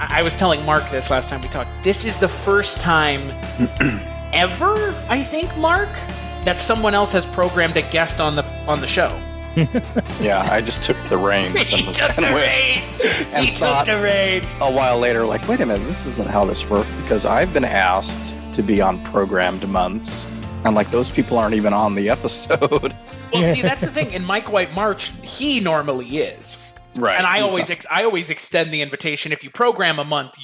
I was telling Mark this last time we talked. This is the first time ever, I think, Mark, that someone else has programmed a guest on the show. Yeah, I just took the reins. He took the reins. A while later, like, wait a minute, this isn't how this works, because I've been asked to be on programmed months, and like those people aren't even on the episode. Well, see, that's the thing. In Mike White March, he normally is, Right? And I always extend the invitation. If you program a month,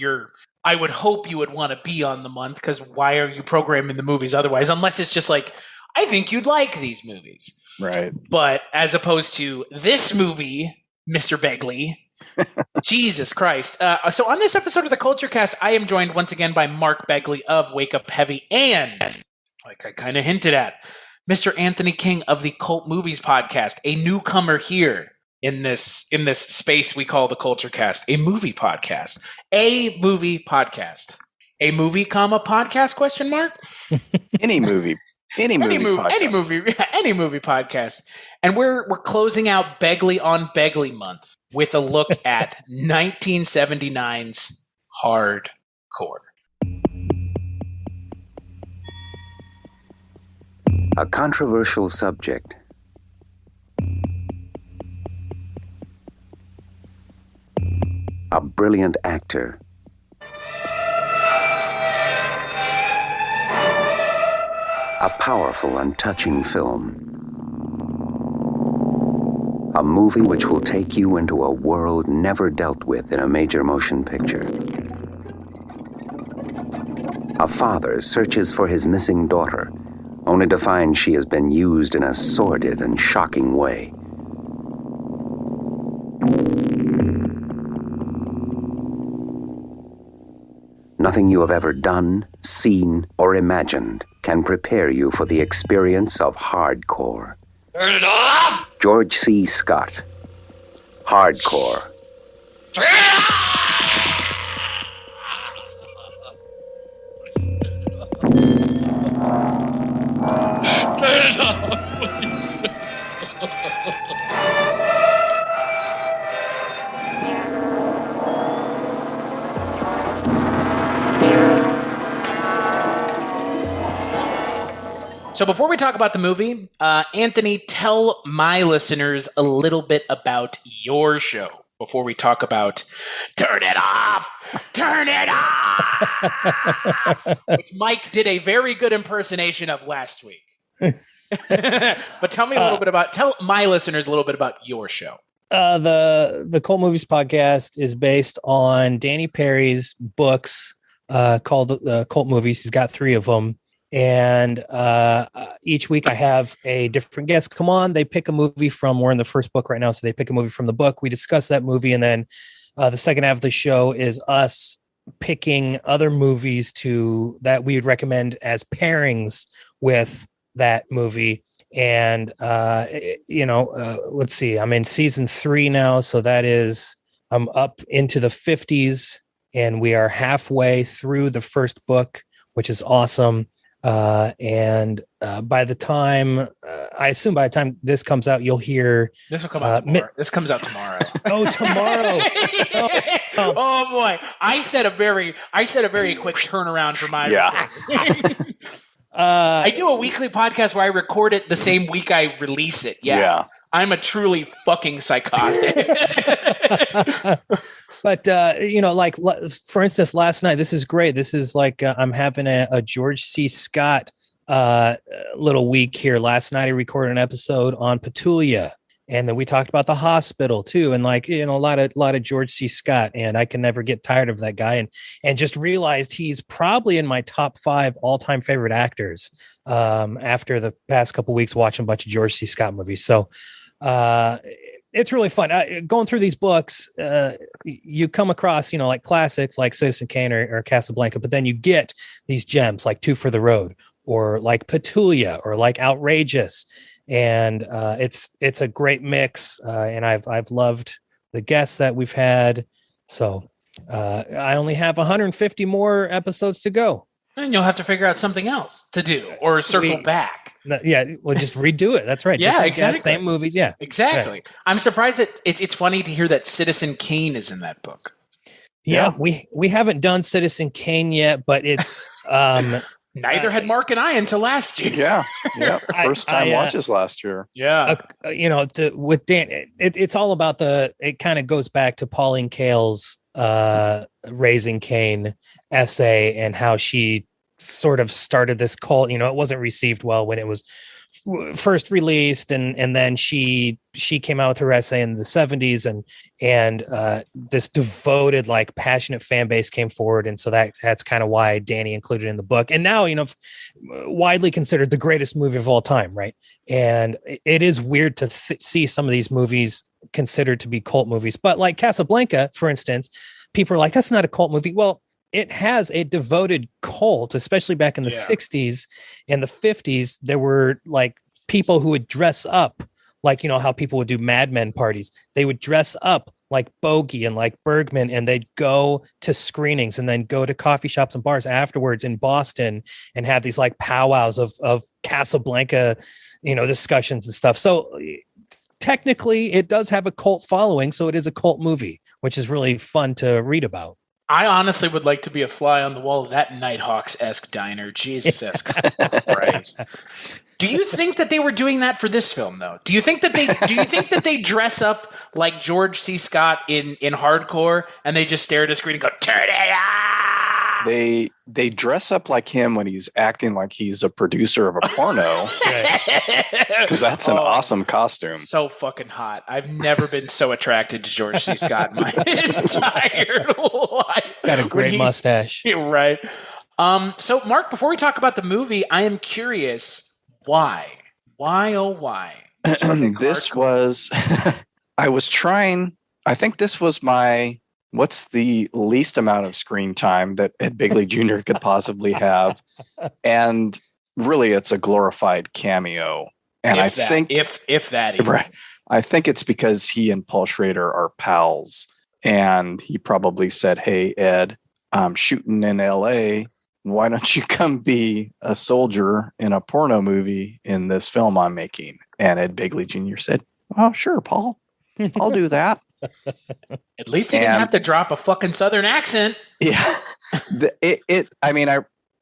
I would hope you would want to be on the month, because why are you programming the movies otherwise? Unless it's just like, I think you'd like these movies. Right. But as opposed to this movie, Mr. Begley, Jesus Christ. So on this episode of the Culture Cast, I am joined once again by Mark Begley of Wake Up Heavy and, like I kind of hinted at, Mr. Anthony King of the Cult Movies Podcast, a newcomer here in this space we call the Culture Cast, a movie podcast. A movie podcast. A movie, podcast, question mark? Any movie podcast. And we're closing out Begley on Begley month with a look at 1979's Hardcore. A controversial subject. A brilliant actor. A powerful and touching film. A movie which will take you into a world never dealt with in a major motion picture. A father searches for his missing daughter, only to find she has been used in a sordid and shocking way. Nothing you have ever done, seen, or imagined can prepare you for the experience of hardcore. Turn it off! George C. Scott. Hardcore. Turn it off! So before we talk about the movie, Anthony, tell my listeners a little bit about your show before we talk about Turn It Off! Turn It Off! Which Mike did a very good impersonation of last week. But tell my listeners a little bit about your show. The Cult Movies Podcast is based on Danny Perry's books called the Cult Movies. He's got 3 of them. And each week I have a different guest come on. They pick a movie from, we're in the first book right now, so they pick a movie from the book. We discuss that movie, and then the second half of the show is us picking other movies that we would recommend as pairings with that movie. And let's see, I'm in season 3 now, so that is, I'm up into the 50s, and we are halfway through the first book, which is awesome. And by the time, I assume by the time this comes out, you'll hear... This will come out tomorrow. This comes out tomorrow. Oh, tomorrow. Oh boy. I said a very quick turnaround for my... Yeah. I do a weekly podcast where I record it the same week I release it. Yeah. I'm a truly fucking psychotic. But, like, for instance, last night, this is great. This is like I'm having a George C. Scott little week here. Last night, I recorded an episode on Petulia, and then we talked about the hospital, too. And like, a lot of George C. Scott, and I can never get tired of that guy. And just realized he's probably in my top 5 all-time favorite actors after the past couple weeks watching a bunch of George C. Scott movies. So, it's really fun. Going through these books, you come across, like classics like Citizen Kane or Casablanca, but then you get these gems like Two for the Road or like Petulia or like Outrageous. And it's a great mix. And I've loved the guests that we've had. So I only have 150 more episodes to go. And you'll have to figure out something else to do or circle back. Yeah, we'll just redo it. That's right. Yeah, exactly. Same movies. Yeah, exactly. Right. I'm surprised that it's funny to hear that Citizen Kane is in that book. Yeah, we haven't done Citizen Kane yet, but it's neither had Mark and I until last year. Yeah. First time watches last year. Yeah. With Dan, it's all about it kind of goes back to Pauline Kael's Raising Cain essay and how she sort of started this cult. It wasn't received well when it was first released, and then she came out with her essay in the 70s, and this devoted, like, passionate fan base came forward, and so that's kind of why Danny included in the book. And now, widely considered the greatest movie of all time, right? And it is weird to see some of these movies considered to be cult movies, but like Casablanca, for instance, people are like, that's not a cult movie. Well, it has a devoted cult, especially back in the 60s and the 50s. There were like people who would dress up like, how people would do Mad Men parties. They would dress up like Bogey and like Bergman, and they'd go to screenings and then go to coffee shops and bars afterwards in Boston and have these like powwows of Casablanca, discussions and stuff. So technically it does have a cult following. So it is a cult movie, which is really fun to read about. I honestly would like to be a fly on the wall of that Nighthawks-esque diner. Jesus-esque Christ. Do you think that they were doing that for this film, though? Do you think that they dress up like George C. Scott in Hardcore, and they just stare at a screen and go, "Turn it on"? They dress up like him when he's acting like he's a producer of a porno, because that's an awesome costume. So fucking hot. I've never been so attracted to George C. Scott in my entire life. Got a great mustache. Right. So, Mark, before we talk about the movie, I am curious, why? Why, oh, why? This was, I was trying, I think this was what's the least amount of screen time that Ed Begley Jr. could possibly have. And really, it's a glorified cameo. And I think if that even. Right, I think it's because he and Paul Schrader are pals. And he probably said, "Hey, Ed, I'm shooting in LA. Why don't you come be a soldier in a porno movie in this film I'm making?" And Ed Begley Jr. said, "Oh, sure, Paul. I'll do that." At least he didn't have to drop a fucking Southern accent. Yeah.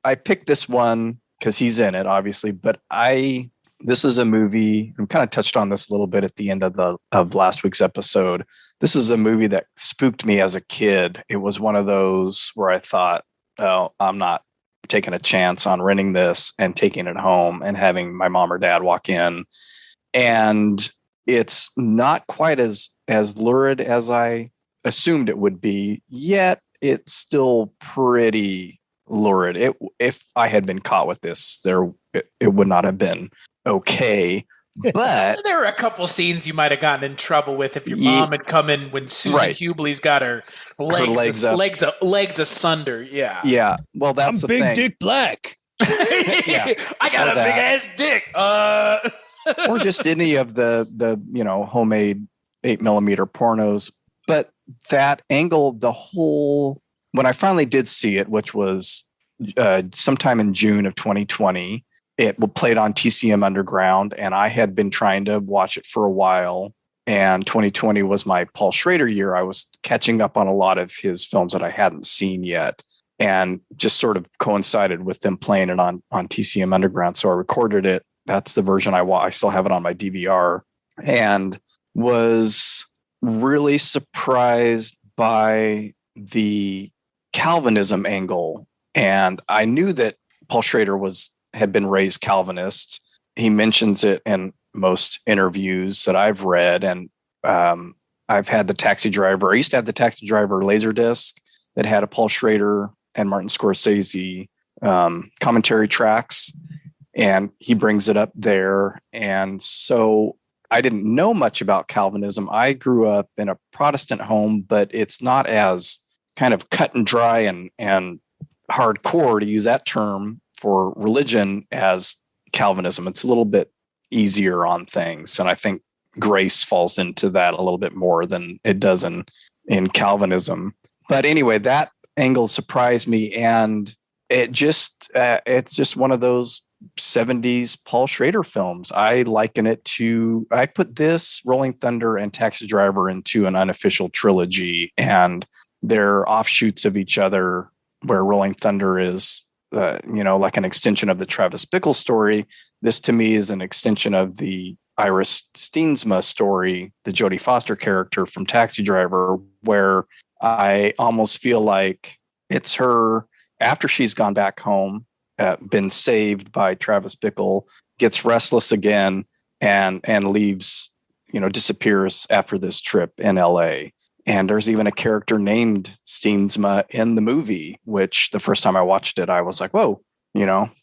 I picked this one because he's in it, obviously, but this is a movie, I kind of touched on this a little bit at the end of last week's episode. This is a movie that spooked me as a kid. It was one of those where I thought, oh, I'm not taking a chance on renting this and taking it home and having my mom or dad walk in. And it's not quite as lurid as I assumed it would be, yet it's still pretty lurid. If I had been caught with this, it would not have been okay. But there were a couple scenes you might have gotten in trouble with if your mom had come in when Susan Hubley's got her legs asunder. Yeah. Yeah. Well, that's I'm the Big thing. Dick Black. I got a big ass dick. Or just any of the homemade 8mm pornos. But that angle, when I finally did see it, which was sometime in June of 2020, it played on TCM Underground, and I had been trying to watch it for a while. And 2020 was my Paul Schrader year. I was catching up on a lot of his films that I hadn't seen yet, and just sort of coincided with them playing it on TCM Underground. So I recorded it. That's the version I still have it on my DVR, and was really surprised by the Calvinism angle. And I knew that Paul Schrader had been raised Calvinist. He mentions it in most interviews that I've read. And I've had the Taxi Driver. I used to have the Taxi Driver Laserdisc that had a Paul Schrader and Martin Scorsese commentary tracks. And he brings it up there. And so I didn't know much about Calvinism. I grew up in a Protestant home, but it's not as kind of cut and dry and hardcore, to use that term, for religion as Calvinism. It's a little bit easier on things. And I think grace falls into that a little bit more than it does in Calvinism. But anyway, that angle surprised me. And it's just one of those 70s Paul Schrader films. I put this, Rolling Thunder, and Taxi Driver into an unofficial trilogy. And they're offshoots of each other, where Rolling Thunder is, like an extension of the Travis Bickle story. This to me is an extension of the Iris Steensma story, the Jodie Foster character from Taxi Driver, where I almost feel like it's her after she's gone back home, been saved by Travis Bickle, gets restless again, and leaves, disappears after this trip in LA. And there's even a character named Steensma in the movie, which the first time I watched it, I was like, whoa,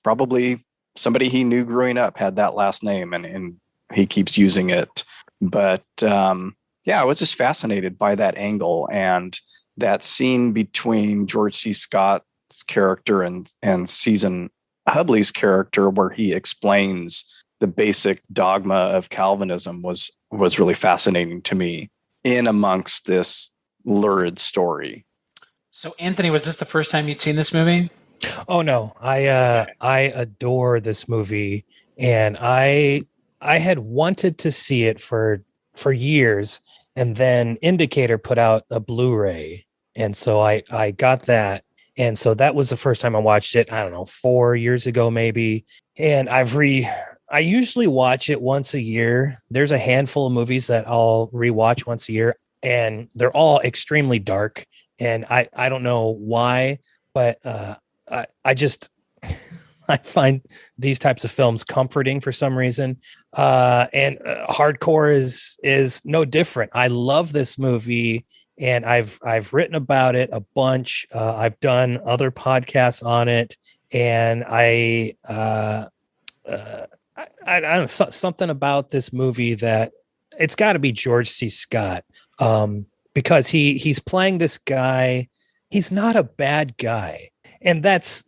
probably somebody he knew growing up had that last name, and he keeps using it. But I was just fascinated by that angle, and that scene between George C. Scott's character and Susan Hubley's character, where he explains the basic dogma of Calvinism, was really fascinating to me in amongst this lurid story. So, Anthony, was this the first time you'd seen this movie? Oh no, I adore this movie, and I had wanted to see it for years, and then Indicator put out a Blu-ray, and so I got that, and so that was the first time I watched it. I don't know, 4 years ago maybe, and I usually watch it once a year. There's a handful of movies that I'll rewatch once a year, and they're all extremely dark. And I don't know why, but I just I find these types of films comforting for some reason. And Hardcore is no different. I love this movie, and I've written about it a bunch. I've done other podcasts on it, and I don't know, something about this movie that it's got to be George C. Scott, because he's playing this guy. He's not a bad guy. And that's,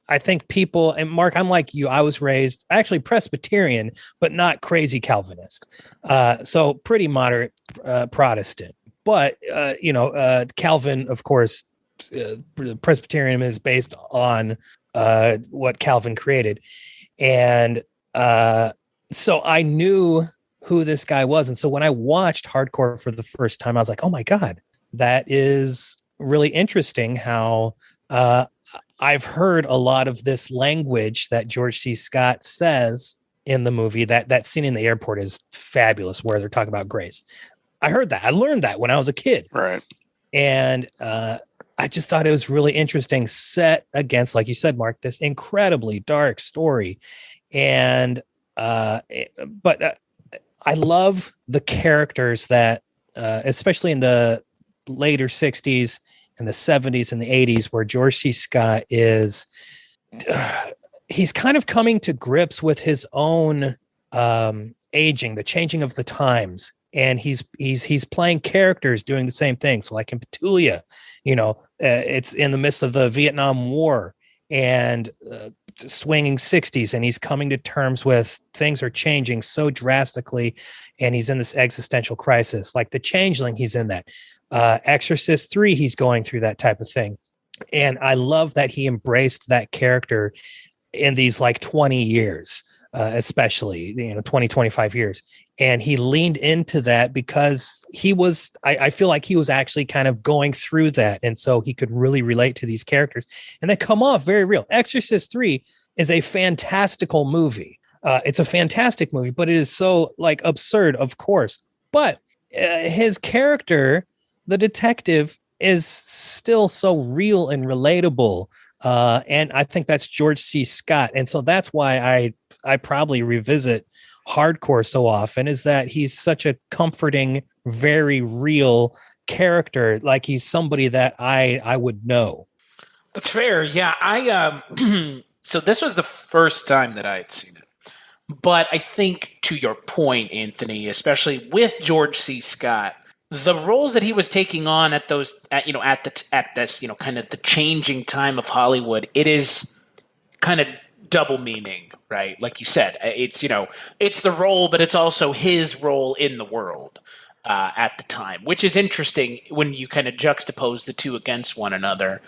I think people, and Mark, I'm like you, I was raised actually Presbyterian, but not crazy Calvinist. So pretty moderate Protestant. But, Calvin, of course, Presbyterianism is based on what Calvin created. And so I knew who this guy was. And so when I watched Hardcore for the first time, I was like, oh my God, that is really interesting how I've heard a lot of this language that George C. Scott says in the movie. That scene in the airport is fabulous, where they're talking about grace. I heard that. I learned that when I was a kid. Right. And I just thought it was really interesting, set against, like you said, Mark, this incredibly dark story. And but I love the characters that, especially in the later 60s and the 70s and the 80s, where George C. Scott is, he's kind of coming to grips with his own aging, the changing of the times. And he's playing characters doing the same thing. So like in Petulia, it's in the midst of the Vietnam War and swinging 60s, and he's coming to terms with things are changing so drastically, and he's in this existential crisis. Like The Changeling, he's in that. Exorcist 3, he's going through that type of thing. And I love that he embraced that character in these like 20 years. Especially 20, 25 years. And he leaned into that because I feel like he was actually kind of going through that. And so he could really relate to these characters, and they come off very real. Exorcist 3 is a fantastical movie. It's a fantastic movie, but it is so like absurd, of course. But his character, the detective, is still so real and relatable. And I think that's George C. Scott. And so that's why I probably revisit Hardcore so often, is that he's such a comforting, very real character. Like he's somebody that I would know. That's fair. Yeah. So this was the first time that I had seen it. But I think, to your point, Anthony, especially with George C. Scott, the roles that he was taking on at this kind of the changing time of Hollywood, it is kind of double meaning, right? Like you said, it's the role, but it's also his role in the world at the time, which is interesting when you kind of juxtapose the two against one another.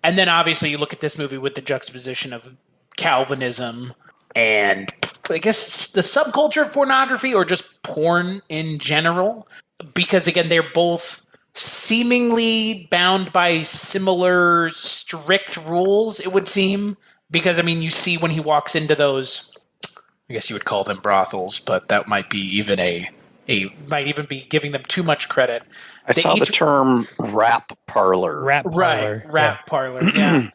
And then obviously you look at this movie with the juxtaposition of Calvinism and I guess the subculture of pornography, or just porn in general. Because again, they're both seemingly bound by similar strict rules, it would seem. Because, I mean, you see when he walks into those, I guess you would call them brothels, but that might be even might even be giving them too much credit. I saw the term rap parlor. Rap parlor. Right, rap parlor, yeah.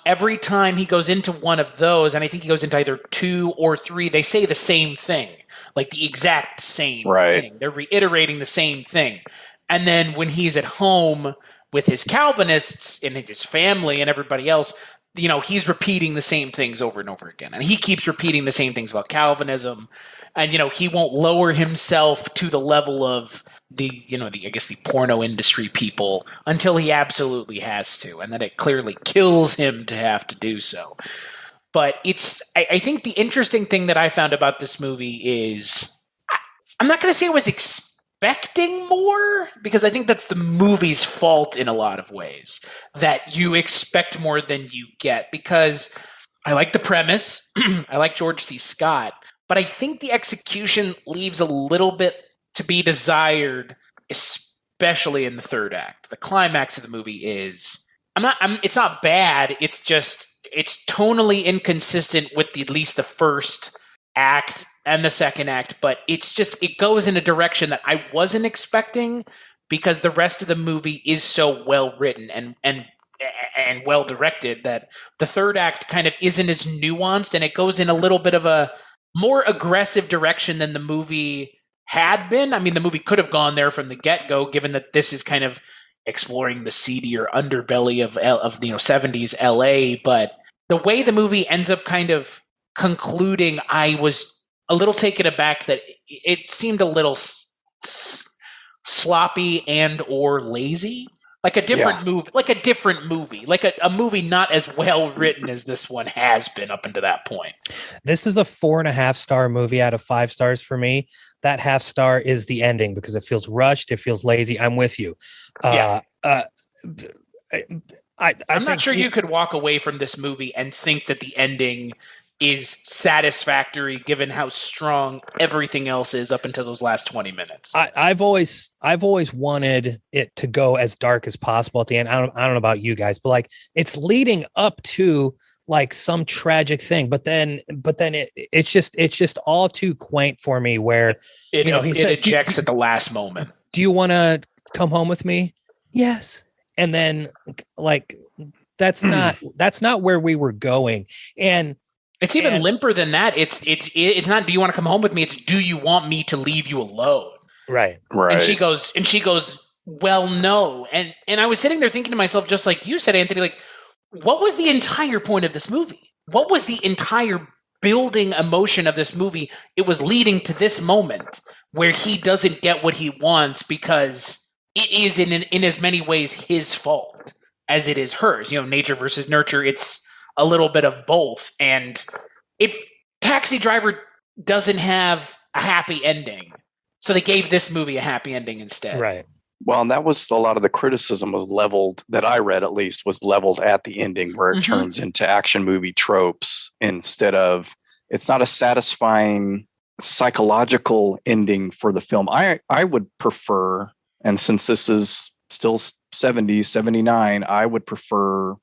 Every time he goes into one of those, and I think he goes into either 2 or 3, they say the same thing, like the exact same thing. They're reiterating the same thing. And then when he's at home with his Calvinists and his family and everybody else, you know, he's repeating the same things over and over again. And he keeps repeating the same things about Calvinism. And, you know, he won't lower himself to the level of the porno industry people until he absolutely has to. And then it clearly kills him to have to do so. But I think the interesting thing that I found about this movie is, I'm not going to say I was expecting more, because I think that's the movie's fault in a lot of ways, that you expect more than you get. Because I like the premise, I like George C. Scott, but I think the execution leaves a little bit to be desired, especially in the third act. The climax of the movie is, it's not bad, it's tonally inconsistent with at least the first act and the second act, but it goes in a direction that I wasn't expecting, because the rest of the movie is so well written and well directed that the third act kind of isn't as nuanced, and it goes in a little bit of a more aggressive direction than the movie had been. I mean, the movie could have gone there from the get-go, given that this is kind of exploring the seedier underbelly of 70s LA, but the way the movie ends up kind of concluding, I was a little taken aback that it seemed a little sloppy and or lazy. Like a different movie, like a movie not as well written as this one has been up until that point. This is a 4.5 star movie out of 5 stars for me. That half star is the ending, because it feels rushed. It feels lazy. I'm with you. I'm not sure you could walk away from this movie and think that the ending is satisfactory, given how strong everything else is up until those last 20 minutes. I've always wanted it to go as dark as possible at the end. I don't know about you guys, but like, it's leading up to like some tragic thing, but then it's just all too quaint for me, where he says, ejects at the last moment. Do you want to come home with me? Yes. And then like, that's not where we were going. And it's even limper than that. It's not, do you want to come home with me? It's, do you want me to leave you alone? Right. And she goes, well, no. And I was sitting there thinking to myself, just like you said, Anthony, like, what was the entire point of this movie? What was the entire building emotion of this movie? It was leading to this moment where he doesn't get what he wants, because it is in as many ways his fault as it is hers. You know, nature versus nurture. It's a little bit of both. And if Taxi Driver doesn't have a happy ending, so they gave this movie a happy ending instead. Right. Well, and that was a lot of the criticism was leveled, that I read at least, was leveled at the ending, where it turns into action movie tropes instead of, it's not a satisfying psychological ending for the film. I would prefer, and since this is still 70s, 79, I would prefer,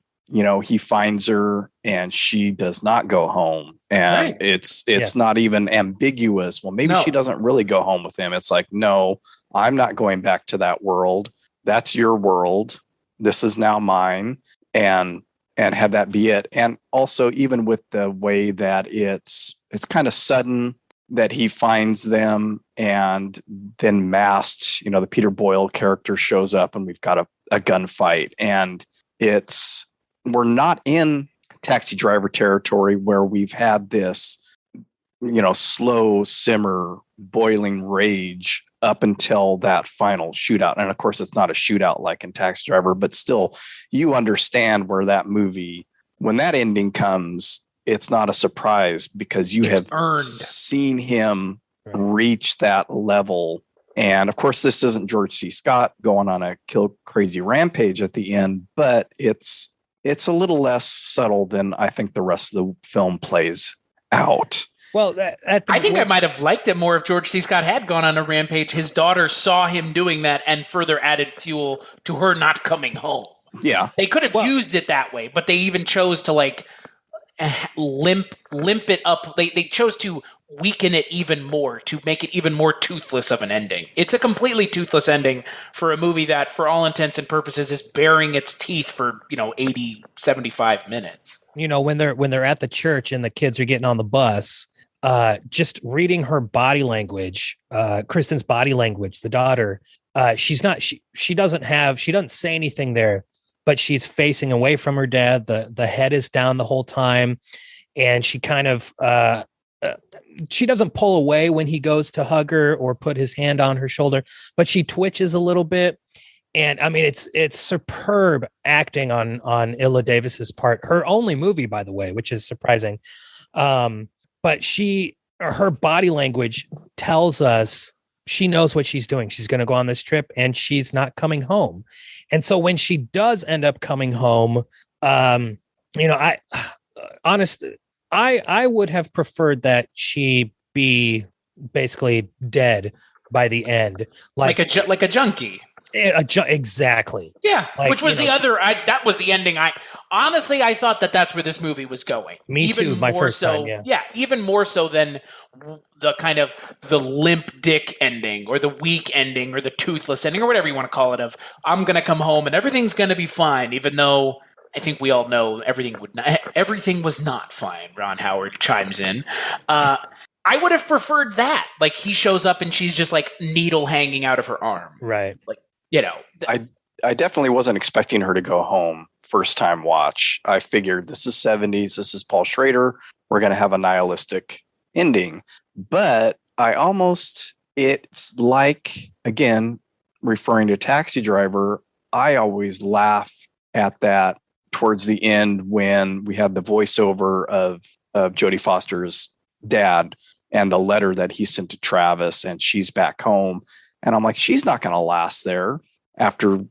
he finds her and she does not go home. And it's not even ambiguous. Well, maybe she doesn't really go home with him. It's like, no, I'm not going back to that world. That's your world. This is now mine. And have that be it. And also, even with the way that it's kind of sudden that he finds them, and then masked, the Peter Boyle character shows up and we've got a gunfight. And we're not in Taxi Driver territory where we've had this, slow simmer, boiling rage up until that final shootout. And of course, it's not a shootout like in Taxi Driver, but still, you understand where that movie, when that ending comes, it's not a surprise, because you have seen him reach that level. And of course, this isn't George C. Scott going on a kill crazy rampage at the end, but it's a little less subtle than I think the rest of the film plays out. Well, I think I might have liked it more if George C. Scott had gone on a rampage. His daughter saw him doing that and further added fuel to her not coming home. Yeah. They could have used it that way, but they even chose to like limp it up. They chose to weaken it even more, to make it even more toothless of an ending. It's a completely toothless ending for a movie that, for all intents and purposes, is baring its teeth for 80, 75 minutes. When they're at the church and the kids are getting on the bus, just reading her body language, Kristen's body language, the daughter, she doesn't say anything there, but she's facing away from her dad. The head is down the whole time, and she kind of she doesn't pull away when he goes to hug her or put his hand on her shoulder, but she twitches a little bit. And I mean, it's superb acting on Illa Davis's part. Her only movie, by the way, which is surprising. But her body language tells us she knows what she's doing. She's going to go on this trip and she's not coming home. And so when she does end up coming home, I would have preferred that she be basically dead by the end. Like a junkie. Exactly. Yeah, which was that was the ending. I thought that's where this movie was going. Me even too. My first time. Yeah, even more so than the kind of the limp dick ending or the weak ending or the toothless ending or whatever you want to call it. Of I'm gonna come home and everything's gonna be fine, even though I think we all know everything was not fine. Ron Howard chimes in. I would have preferred that. Like he shows up and she's just like needle hanging out of her arm. Right. Like. I definitely wasn't expecting her to go home first time watch. I figured this is 70s. This is Paul Schrader. We're going to have a nihilistic ending. But it's like, again, referring to Taxi Driver, I always laugh at that towards the end when we have the voiceover of Jodie Foster's dad and the letter that he sent to Travis, and she's back home. And I'm like, she's not going to last there after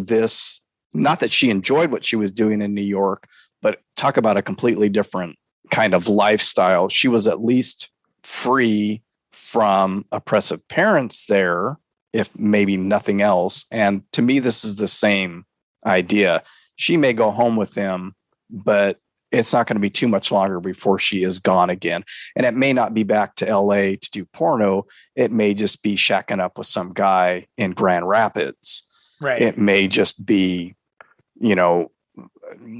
this. Not that she enjoyed what she was doing in New York, but talk about a completely different kind of lifestyle. She was at least free from oppressive parents there, if maybe nothing else. And to me, this is the same idea. She may go home with him, but it's not going to be too much longer before she is gone again. And it may not be back to LA to do porno. It may just be shacking up with some guy in Grand Rapids. Right. It may just be,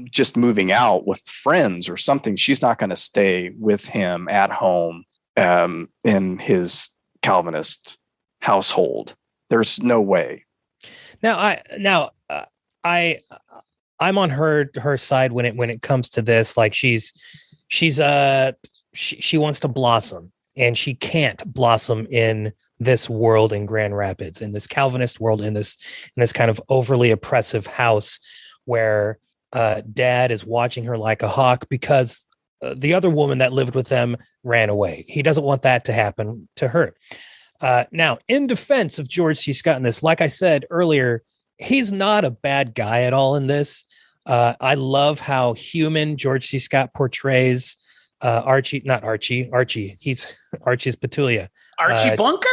just moving out with friends or something. She's not going to stay with him at home in his Calvinist household. There's no way. I'm on her side when it comes to this. Like she wants to blossom, and she can't blossom in this world in Grand Rapids, in this Calvinist world, in this kind of overly oppressive house where dad is watching her like a hawk because the other woman that lived with them ran away. He doesn't want that to happen to her. Now, in defense of George C. Scott in this, like I said earlier, he's not a bad guy at all in this. I love how human George C. Scott portrays Archie. He's Archie's Petulia. Archie Bunker?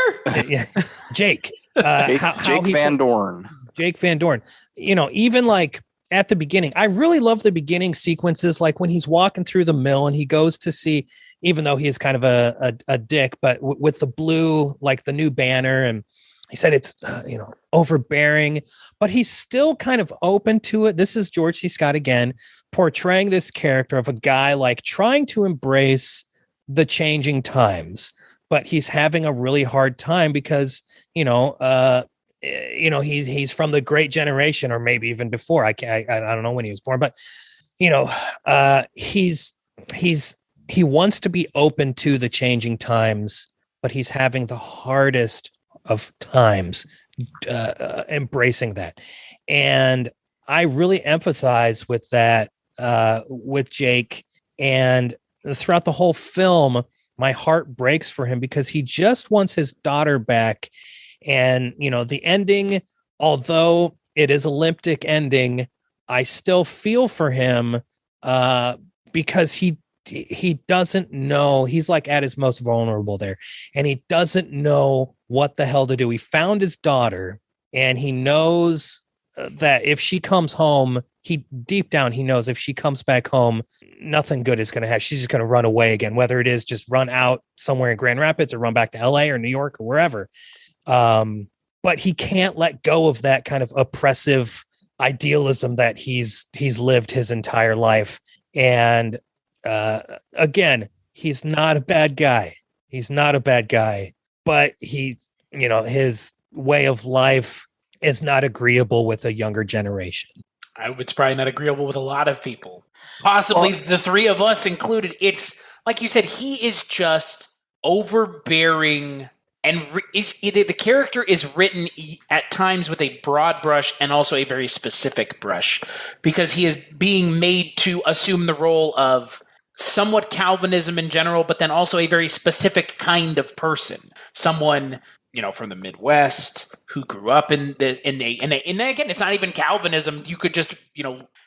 Yeah, Jake. Jake Van Dorn. Jake Van Dorn. Even like at the beginning, I really love the beginning sequences, like when he's walking through the mill and he goes to see, even though he is kind of a dick, but with the blue, like the new banner, and he said it's, overbearing, but he's still kind of open to it. This is George C. Scott again, portraying this character of a guy like trying to embrace the changing times, but he's having a really hard time because, he's from the great generation, or maybe even before. I don't know when he was born, but, he wants to be open to the changing times, but he's having the hardest of times embracing that. And I really empathize with that with Jake, and throughout the whole film my heart breaks for him because he just wants his daughter back. And the ending, although it is a limp-dick ending, I still feel for him because he he doesn't know. He's like at his most vulnerable there, and he doesn't know what the hell to do. He found his daughter, and he knows that if she comes home, deep down he knows if she comes back home, nothing good is going to happen. She's just going to run away again, whether it is just run out somewhere in Grand Rapids or run back to LA or New York or wherever. But he can't let go of that kind of oppressive idealism that he's lived his entire life. And again, he's not a bad guy. He's not a bad guy, but his way of life is not agreeable with a younger generation. It's probably not agreeable with a lot of people, possibly the three of us included. It's like you said, he is just overbearing, and the character is written at times with a broad brush and also a very specific brush, because he is being made to assume the role of somewhat Calvinism in general, but then also a very specific kind of person, someone from the Midwest who grew up and again, it's not even Calvinism. You could just,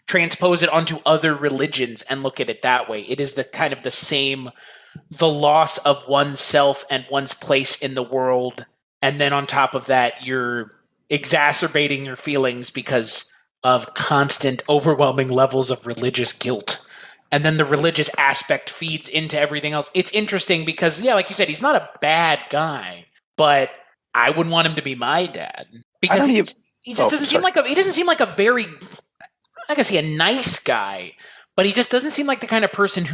transpose it onto other religions and look at it that way. It is the kind of the same, the loss of oneself and one's place in the world. And then on top of that, you're exacerbating your feelings because of constant, overwhelming levels of religious guilt. And then the religious aspect feeds into everything else. It's interesting because, like you said, he's not a bad guy, but I wouldn't want him to be my dad, because he just doesn't seem like a very, I guess, a nice guy, but he just doesn't seem like the kind of person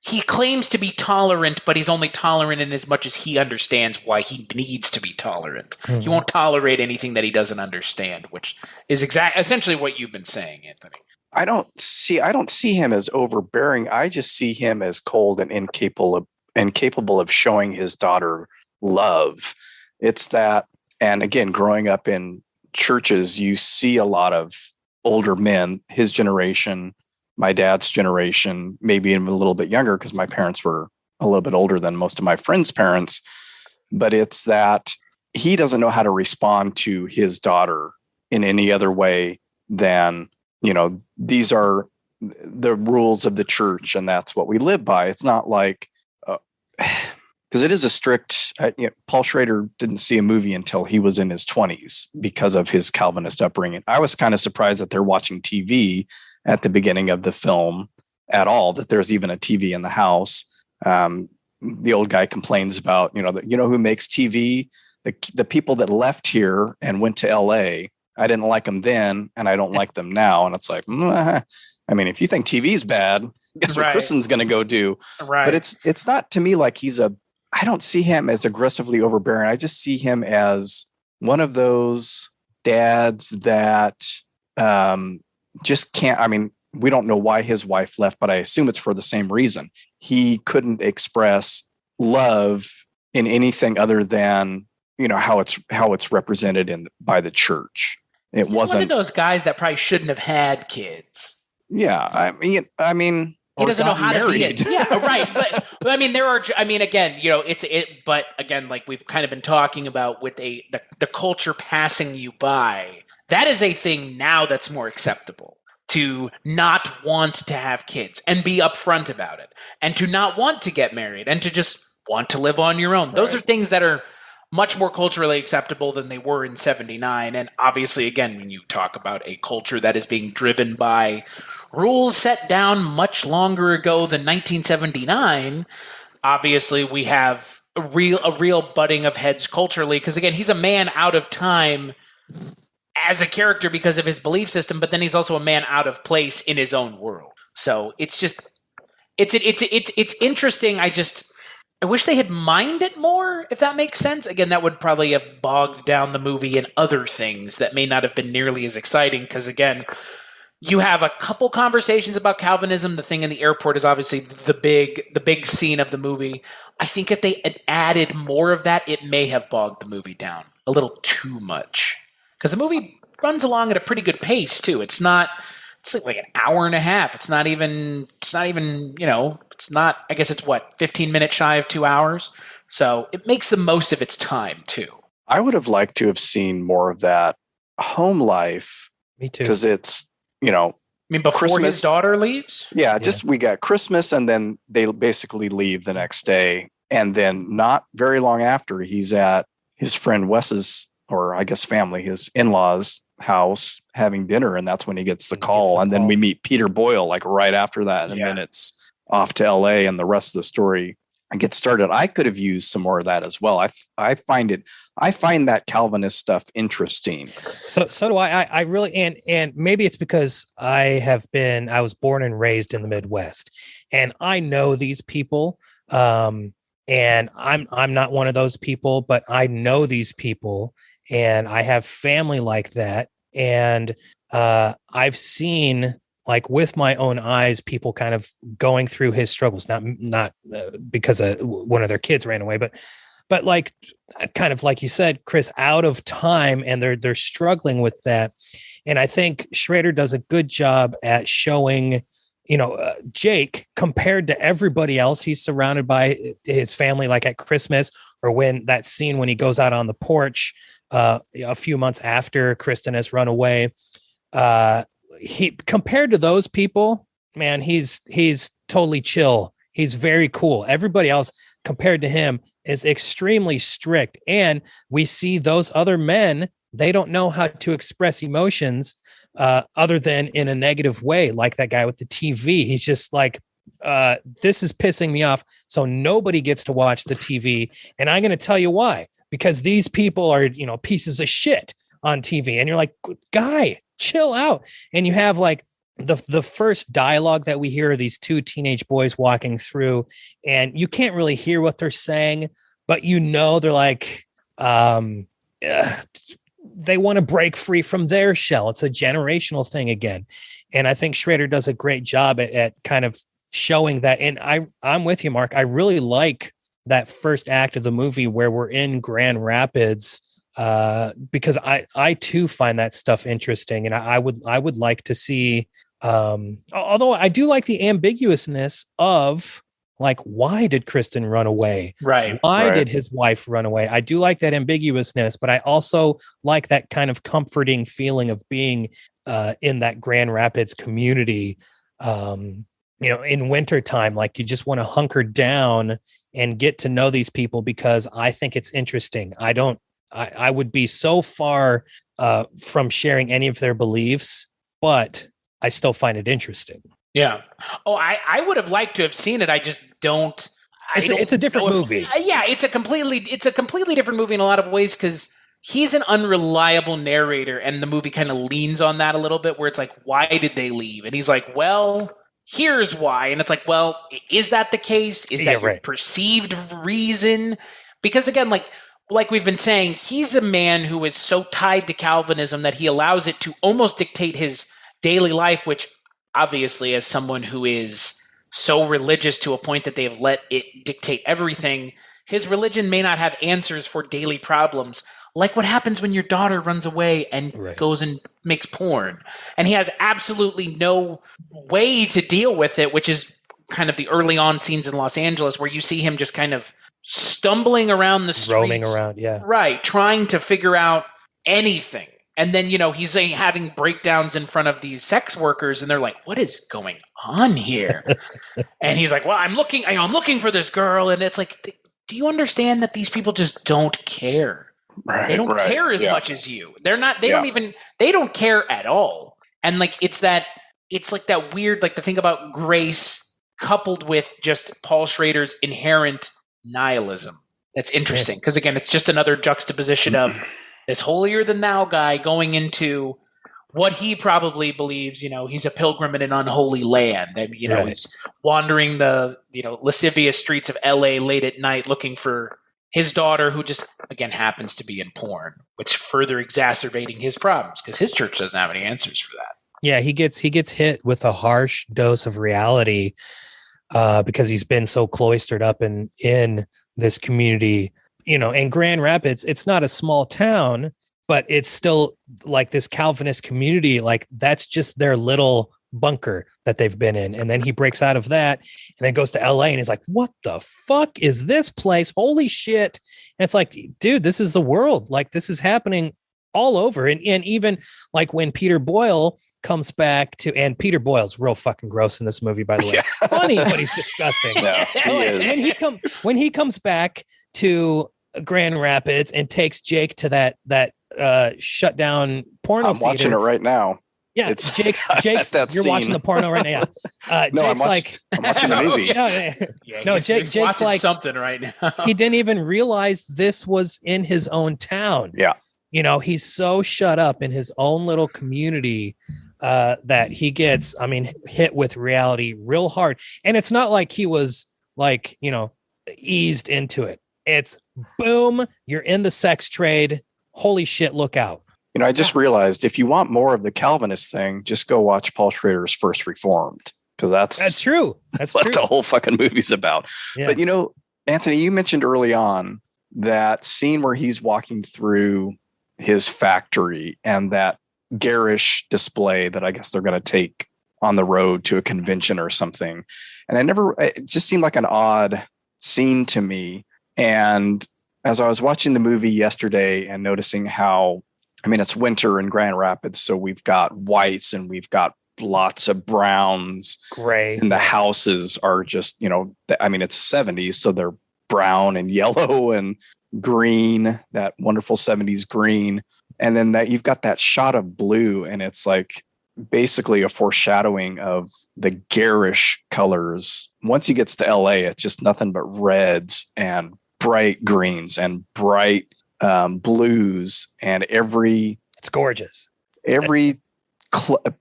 he claims to be tolerant, but he's only tolerant in as much as he understands why he needs to be tolerant. Mm-hmm. He won't tolerate anything that he doesn't understand, which is essentially what you've been saying, Anthony. I don't see him as overbearing. I just see him as cold and incapable of showing his daughter love. It's that, and again, growing up in churches, you see a lot of older men, his generation, my dad's generation, maybe even a little bit younger, because my parents were a little bit older than most of my friends' parents. But it's that he doesn't know how to respond to his daughter in any other way than, these are the rules of the church and that's what we live by. It's not like, because it is a strict, Paul Schrader didn't see a movie until he was in his 20s because of his Calvinist upbringing. I was kind of surprised that they're watching TV at the beginning of the film at all, that there's even a TV in the house. The old guy complains about, who makes TV? The people that left here and went to LA. I didn't like them then, and I don't like them now. And it's like, if you think TV's bad, guess what Kristen's going to go do? Right. But it's not, to me, like I don't see him as aggressively overbearing. I just see him as one of those dads that just can't. We don't know why his wife left, but I assume it's for the same reason. He couldn't express love in anything other than, how it's represented by the church. He's wasn't one of those guys that probably shouldn't have had kids. Yeah, he doesn't know how to be it. Yeah, right. But there are. Again, But again, like we've kind of been talking about with the culture passing you by, that is a thing now that's more acceptable, to not want to have kids and be upfront about it, and to not want to get married and to just want to live on your own. Right. Those are things that are much more culturally acceptable than they were in 79. And obviously, again, when you talk about a culture that is being driven by rules set down much longer ago than 1979, obviously we have a real butting of heads culturally, because again, he's a man out of time as a character because of his belief system, but then he's also a man out of place in his own world. So it's just it's interesting. I wish they had mined it more, if that makes sense. Again, that would probably have bogged down the movie in other things that may not have been nearly as exciting, because again, you have a couple conversations about Calvinism. The thing in the airport is obviously the big scene of the movie. I think if they had added more of that, it may have bogged the movie down a little too much, because the movie runs along at a pretty good pace too. It's like an hour and a half. It's not even, I guess it's 15 minutes shy of 2 hours. So it makes the most of its time too. I would have liked to have seen more of that home life. Me too. Because it's, mean, before Christmas. his daughter leaves? Yeah, just we got Christmas, and then they basically leave the next day. And then not very long after, he's at his friend Wes's, or I guess family, his in-laws' house having dinner. And that's when he gets the call. And then we meet Peter Boyle like right after that. And then it's off to LA and the rest of the story gets started. I could have used some more of that as well. I find that Calvinist stuff interesting. So do I. I really, and maybe it's because I was born and raised in the Midwest, and I know these people. And I'm not one of those people, but I know these people, and I have family like that. And I've seen, like, with my own eyes, people kind of going through his struggles, not because one of their kids ran away, but like, kind of like you said, Chris, out of time, and they're struggling with that. And I think Schrader does a good job at showing, Jake, compared to everybody else he's surrounded by, his family, like at Christmas, or when that scene when he goes out on the porch a few months after Kristen has run away. He, compared to those people, man, he's totally chill. He's very cool. Everybody else compared to him is extremely strict. And we see those other men, they don't know how to express emotions other than in a negative way, like that guy with the TV. He's just like, this is pissing me off. So nobody gets to watch the TV. And I'm going to tell you why, because these people are, pieces of shit on TV. And you're like, guy, chill out. And you have like the first dialogue that we hear are these two teenage boys walking through, and you can't really hear what they're saying, but they're like, they want to break free from their shell. It's a generational thing again. And I think Schrader does a great job at kind of showing that. And I'm with you, Mark. I really like that first act of the movie where we're in Grand Rapids, because I too find that stuff interesting. And I would like to see, although I do like the ambiguousness of, like, why did Kristen run away? Right. Why did his wife run away? I do like that ambiguousness, but I also like that kind of comforting feeling of being in that Grand Rapids community, in wintertime. Like, you just want to hunker down and get to know these people, because I think it's interesting. I would be so far from sharing any of their beliefs, but I still find it interesting. Yeah. Oh, I would have liked to have seen it. I just don't. It's a different movie. Yeah, it's a completely different movie in a lot of ways, because he's an unreliable narrator, and the movie kind of leans on that a little bit, where it's like, why did they leave? And he's like, well, here's why. And it's like, well, is that the case? Is that your perceived reason? Because again, like we've been saying, he's a man who is so tied to Calvinism that he allows it to almost dictate his daily life, which obviously, as someone who is so religious to a point that they have let it dictate everything, his religion may not have answers for daily problems, like what happens when your daughter runs away and goes and makes porn. And he has absolutely no way to deal with it, which is kind of the early on scenes in Los Angeles, where you see him just kind of stumbling around the streets. Roaming around, yeah. Right, trying to figure out anything. And then, he's having breakdowns in front of these sex workers, and they're like, what is going on here? And he's like, well, I'm looking for this girl. And it's like, do you understand that these people just don't care? Right, they don't care as much as you. They don't care at all. And like, it's like that weird, like the thing about grace coupled with just Paul Schrader's inherent nihilism. That's interesting. Because again, it's just another juxtaposition of this holier than thou guy going into what he probably believes, he's a pilgrim in an unholy land. And, he's wandering the, lascivious streets of LA late at night looking for his daughter, who just, again, happens to be in porn, which further exacerbating his problems, because his church doesn't have any answers for that. Yeah, he gets hit with a harsh dose of reality because he's been so cloistered up in this community. In Grand Rapids, it's not a small town, but it's still like this Calvinist community. Like, that's just their little bunker that they've been in. And then he breaks out of that and then goes to LA, and he's like, what the fuck is this place? Holy shit. And it's like, dude, this is the world. Like, this is happening all over. And even like when Peter Boyle comes back to, and Peter Boyle's real fucking gross in this movie, by the way. Yeah. Funny, but he's disgusting. Yeah, he is. When he comes back to Grand Rapids and takes Jake to that shut down porno I'm watching theater. it right now. Yeah, It's Jake's that you're scene. watching the porno right now. Yeah. No, Jake's I'm watching the movie. No, Jake's watching like something right now. he didn't even realize this was in his own town. Yeah. You know, he's so shut up in his own little community that he gets, hit with reality real hard. And it's not like he was like, eased into it. It's boom, you're in the sex trade. Holy shit, look out. I just realized if you want more of the Calvinist thing, just go watch Paul Schrader's First Reformed, because that's true. That's what true. the whole fucking movie's about. Yeah. But Anthony, you mentioned early on that scene where he's walking through his factory and that garish display that I guess they're going to take on the road to a convention or something. And it just seemed like an odd scene to me. And as I was watching the movie yesterday and noticing how, it's winter in Grand Rapids, so we've got whites and we've got lots of browns. Gray. And the houses are just, it's 70s, so they're brown and yellow and green, that wonderful 70s green. And then that you've got that shot of blue, and it's like basically a foreshadowing of the garish colors. Once he gets to LA, it's just nothing but reds and bright greens and bright blues, and it's gorgeous. Every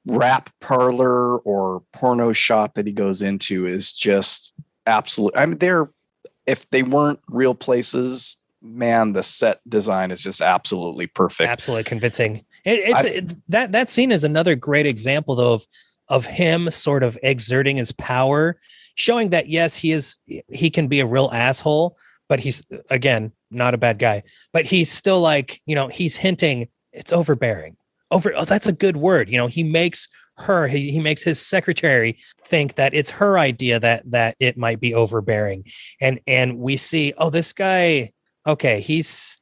rap parlor or porno shop that he goes into is just absolute. If they weren't real places, man, the set design is just absolutely perfect. Absolutely convincing. That scene is another great example, though, of him sort of exerting his power, showing that yes, he can be a real asshole, but he's, again, not a bad guy. But he's still like, he's hinting it's overbearing. That's a good word. He makes her, he makes his secretary think that it's her idea that it might be overbearing. And we see, this guy, okay, he's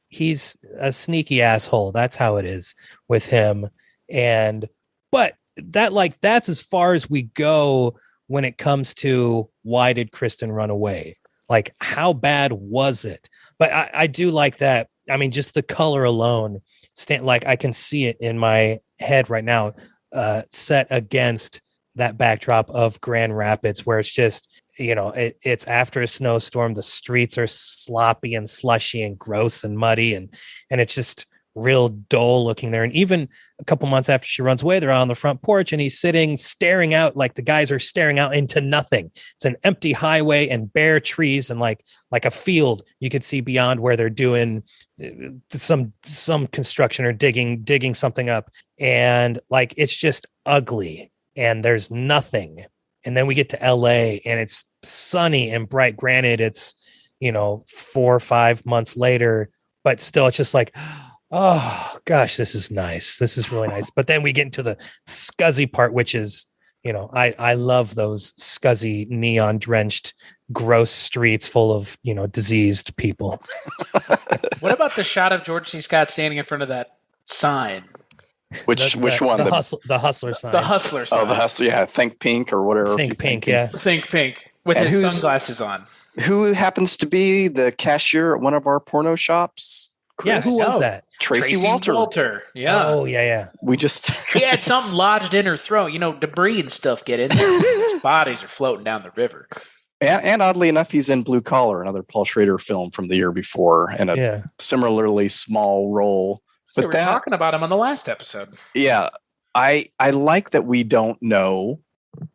a sneaky asshole. That's how it is with him. But that's as far as we go when it comes to why did Kristen run away? Like, how bad was it? But I do like that. Just the color alone, I can see it in my head right now, set against that backdrop of Grand Rapids, where it's just, it's after a snowstorm. The streets are sloppy and slushy and gross and muddy, and it's just real dull looking there. And even a couple months after she runs away, they're on the front porch and he's sitting, staring out, like the guys are staring out into nothing. It's an empty highway and bare trees and like a field you could see beyond where they're doing some construction or digging something up. And like, it's just ugly and there's nothing. And then we get to LA and it's sunny and bright. Granted, it's, 4 or 5 months later, but still it's just like, oh gosh, this is nice. This is really nice. But then we get into the scuzzy part, which is, I love those scuzzy, neon drenched, gross streets full of, diseased people. What about the shot of George C. Scott standing in front of that sign? Which one? The hustler sign. The hustler sign. Oh, the hustler. Yeah. Think Pink or whatever. Think Pink. Yeah. Think Pink with And his sunglasses on. Who happens to be the cashier at one of our porno shops? Chris? Yeah. Who was that? Tracy Walter. Yeah. Oh, yeah. We just She had something lodged in her throat. Debris and stuff get in there. Bodies are floating down the river. and oddly enough, he's in Blue Collar, another Paul Schrader film from the year before, in a similarly small role. So but we were talking about him on the last episode. Yeah, I like that we don't know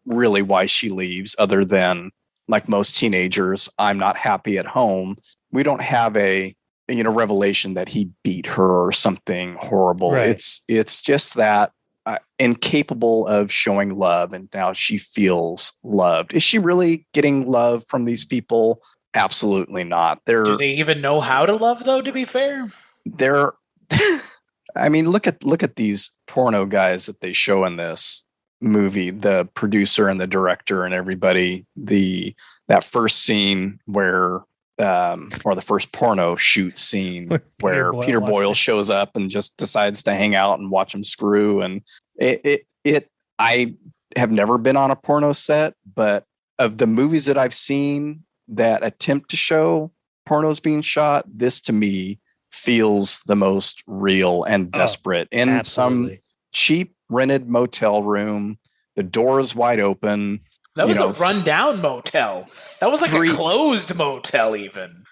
really why she leaves, other than, like most teenagers, I'm not happy at home. We don't have a revelation that he beat her or something horrible. Right. It's just that incapable of showing love, and now she feels loved. Is she really getting love from these people? Absolutely not. Do they even know how to love, though, to be fair? They're look at these porno guys that they show in this movie, the producer and the director and everybody. That first scene where or the first porno shoot scene where Peter Boyle shows up and just decides to hang out and watch him screw. And I have never been on a porno set, but of the movies that I've seen that attempt to show pornos being shot, this to me feels the most real and desperate. In absolutely. some cheap rented motel room, the door is wide open. That was a rundown motel. That was like a closed motel, even.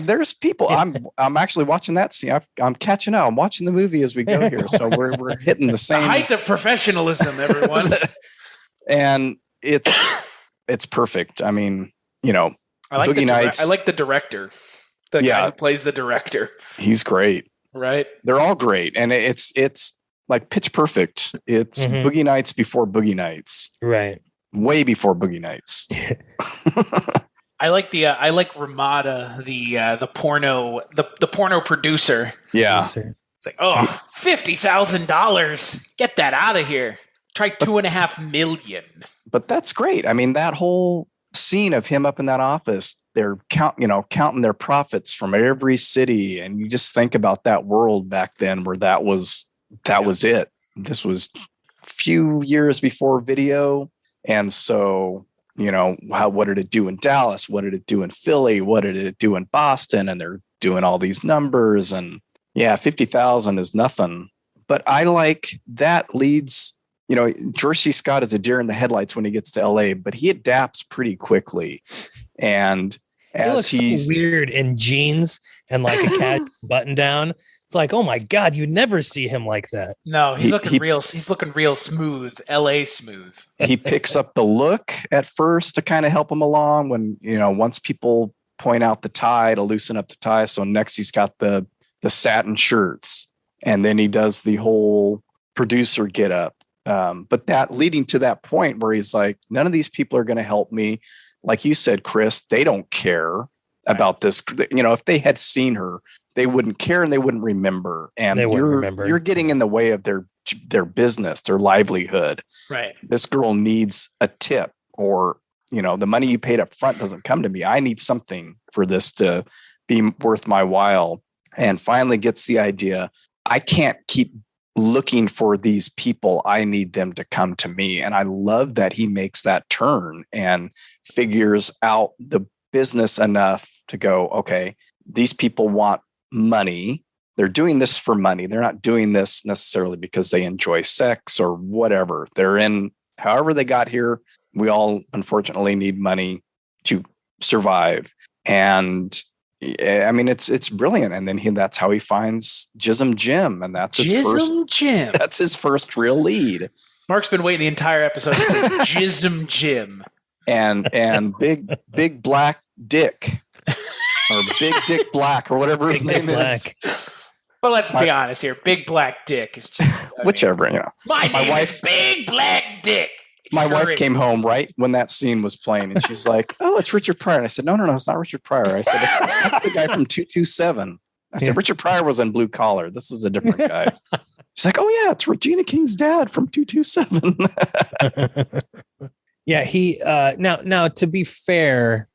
There's people. I'm actually watching that scene. I'm catching up. I'm watching the movie as we go here, so we're hitting the same the height of professionalism, everyone. And it's perfect. I mean, I like Boogie Nights. I like the director. The guy who plays the director. He's great. Right. They're all great, and it's like pitch perfect. It's Boogie Nights before Boogie Nights. Right. Way before Boogie Nights. I like Ramada, the porno producer. Yeah. It's like, $50,000. Get that out of here. Try $2.5 million. But that's great. I mean, that whole scene of him up in that office, they're counting their profits from every city, and you just think about that world back then where that was it. This was a few years before video, and so what did it do in Dallas? What did it do in Philly? What did it do in Boston? And they're doing all these numbers, and 50,000 is nothing. But I like that leads. George C. Scott is a deer in the headlights when he gets to LA, but he adapts pretty quickly. And as he's so weird in jeans and like a casual button down, it's like, oh my God, you never see him like that. No, he's looking real smooth, LA smooth. He picks up the look at first to kind of help him along when, once people point out the tie, to loosen up the tie. So next he's got the satin shirts, and then he does the whole producer get up. But that leading to that point where he's like, none of these people are going to help me. Like you said, Chris, they don't care about this. If they had seen her, they wouldn't care and they wouldn't remember. And you're getting in the way of their business, their livelihood. Right. This girl needs a tip, or, the money you paid up front doesn't come to me. I need something for this to be worth my while. And finally gets the idea, I can't keep looking for these people. I need them to come to me. And I love that he makes that turn and figures out the business enough to go, okay, these people want money. They're doing this for money. They're not doing this necessarily because they enjoy sex or whatever. They're in, however they got here. We all unfortunately need money to survive. And I mean, it's brilliant. And then that's how he finds Jism Jim. And that's that's his first real lead. Mark's been waiting the entire episode to say Jism Jim. And big black Dick, or Big Dick Black, or whatever his name is. But let's be honest here. Big Black Dick is just whichever, My wife, Big Black Dick. My wife came home right when that scene was playing, and she's like, "Oh, it's Richard Pryor." And I said, "No, it's not Richard Pryor." I said, "That's the guy from 227." I said, "Richard Pryor was in Blue Collar. This is a different guy." She's like, "Oh yeah, it's Regina King's dad from 227." Yeah, he now to be fair,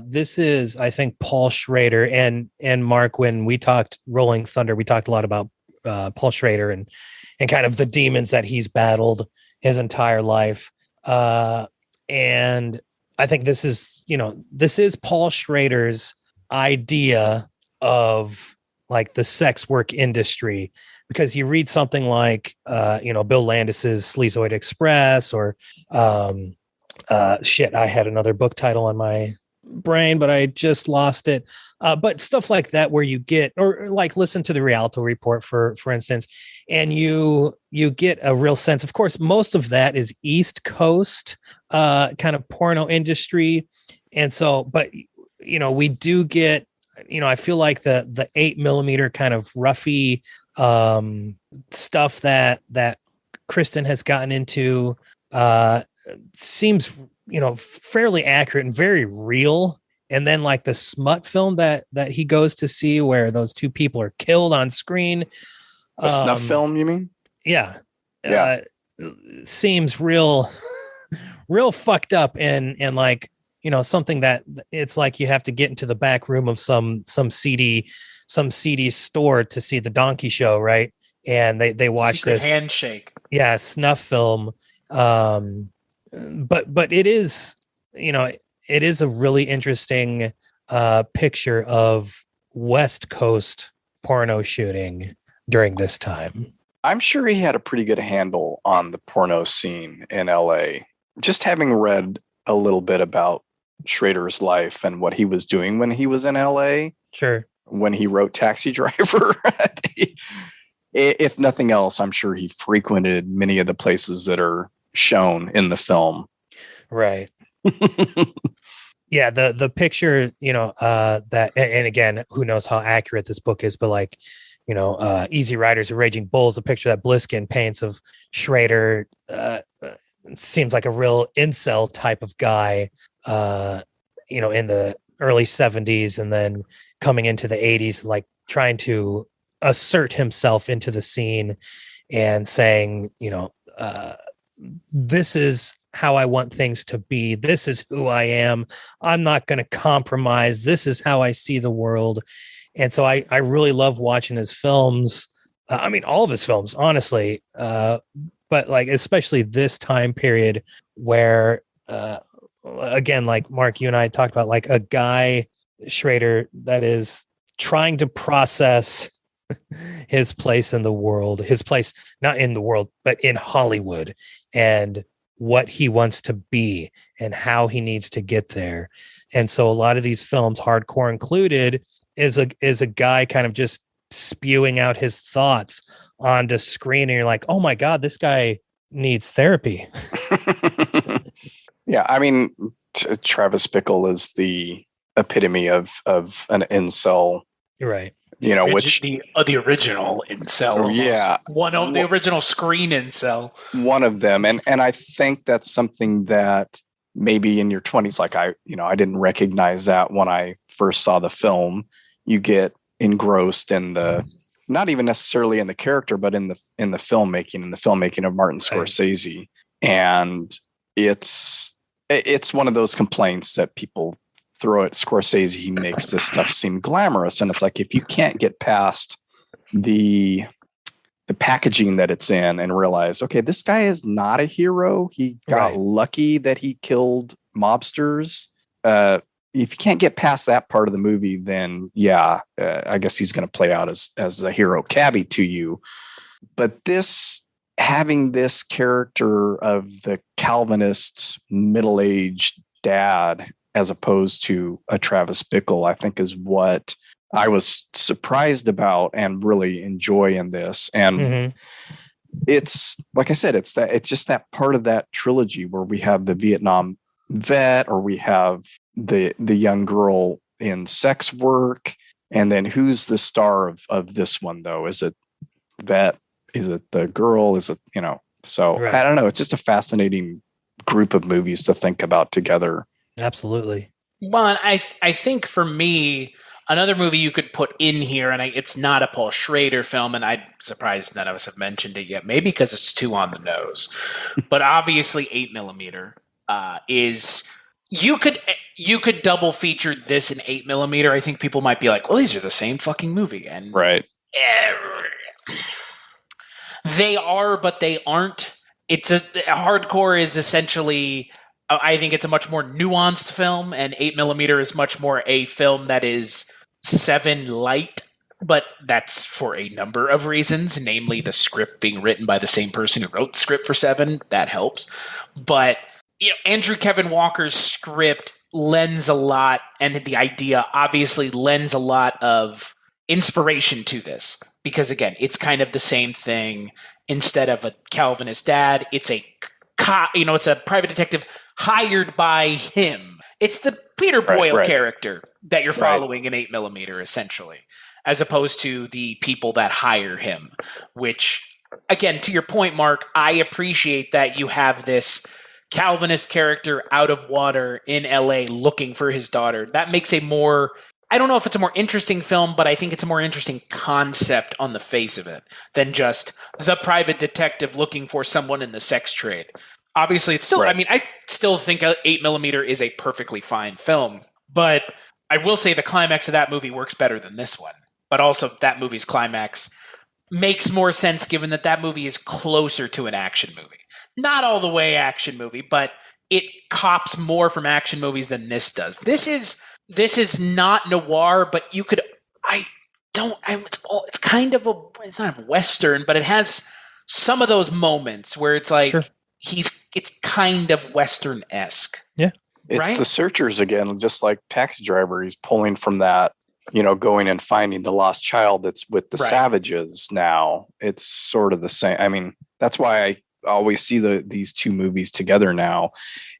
this is, I think, Paul Schrader and Mark. When we talked Rolling Thunder, we talked a lot about Paul Schrader and kind of the demons that he's battled his entire life. And I think this is Paul Schrader's idea of like the sex work industry, because you read something like, Bill Landis's Sleazoid Express, or I had another book title on my brain, but I just lost it. But stuff like that, where you get, or like listen to the Rialto Report, for instance, and you get a real sense. Of course, most of that is East Coast kind of porno industry. And so, but we do get, I feel like the 8mm kind of roughy stuff that Kristen has gotten into seems, fairly accurate and very real. And then like the smut film that he goes to see, where those two people are killed on screen. A snuff film, you mean? Yeah. Yeah. Seems real fucked up, and like, something that it's like you have to get into the back room of some seedy store to see the Donkey Show, right? And they watch Secret this handshake. Yeah, snuff film. But it is, it is a really interesting picture of West Coast porno shooting during this time. I'm sure he had a pretty good handle on the porno scene in LA. Just having read a little bit about Schrader's life and what he was doing when he was in LA. Sure. When he wrote Taxi Driver. If nothing else, I'm sure he frequented many of the places that are shown in the film. Right. Yeah, the picture, that, and again, who knows how accurate this book is, but like, Easy Riders of Raging Bulls, the picture that Bliskin paints of Schrader seems like a real incel type of guy, in the early 70s and then coming into the 80s, like trying to assert himself into the scene and saying, this is how I want things to be. This is who I am. I'm not going to compromise. This is how I see the world. And so I really love watching his films. All of his films, honestly. But like, especially this time period where, again, like Mark, you and I talked about, like a guy, Schrader, that is trying to process his place in the world, his place, not in the world, but in Hollywood, and what he wants to be and how he needs to get there. And so a lot of these films, hardcore included, is a guy kind of just spewing out his thoughts onto screen. And you're like, oh my God, this guy needs therapy. Yeah. Travis Bickle is the epitome of an incel. You're right. Which the original incel. Almost. Yeah. One of the original screen incel. One of them. And I think that's something that maybe in your 20s, like I didn't recognize that when I first saw the film. You get engrossed in the, not even necessarily in the character, but in the filmmaking of Martin Scorsese. And it's one of those complaints that people throw at Scorsese. He makes this stuff seem glamorous. And it's like, if you can't get past the packaging that it's in and realize, okay, this guy is not a hero. He got lucky that he killed mobsters. If you can't get past that part of the movie, then I guess he's going to play out as the hero cabbie to you. But having this character of the Calvinist middle-aged dad, as opposed to a Travis Bickle, I think is what I was surprised about and really enjoy in this. And it's, like I said, it's just that part of that trilogy where we have the Vietnam vet, or we have the young girl in sex work. And then who's the star of this one though? Is it vet? Is it the girl? Is it, so I don't know. It's just a fascinating group of movies to think about together. Absolutely. Well, I think for me, another movie you could put in here, and it's not a Paul Schrader film, and I'm surprised none of us have mentioned it yet, maybe because it's too on the nose. But obviously 8mm is, you could double feature this in 8mm. I think people might be like, well, these are the same fucking movie. And they are, but they aren't. Hardcore is essentially, I think it's a much more nuanced film, and 8mm is much more a film that is 7 light, but that's for a number of reasons, namely the script being written by the same person who wrote the script for 7. That helps. But Andrew Kevin Walker's script lends a lot, and the idea obviously lends a lot of inspiration to this, because again, it's kind of the same thing. Instead of a Calvinist dad, it's a it's a private detective hired by him. It's the Peter Boyle character that you're following in 8mm, essentially, as opposed to the people that hire him. Which, again, to your point, Mark, I appreciate that you have this Calvinist character out of water in LA looking for his daughter. That makes a more, I don't know if it's a more interesting film, but I think it's a more interesting concept on the face of it than just the private detective looking for someone in the sex trade. Obviously, it's still, I still think 8mm is a perfectly fine film, but I will say the climax of that movie works better than this one. But also, that movie's climax makes more sense given that movie is closer to an action movie. not all the way action movie, but it cops more from action movies than this does. This is not noir, but it's kind of it's not a Western, but it has some of those moments where it's like Sure. it's kind of Western-esque. Yeah. It's right? the searchers again, just like Taxi Driver. He's pulling from that, going and finding the lost child that's with the Right. savages now. It's sort of the same. I mean, that's why I always see these two movies together now.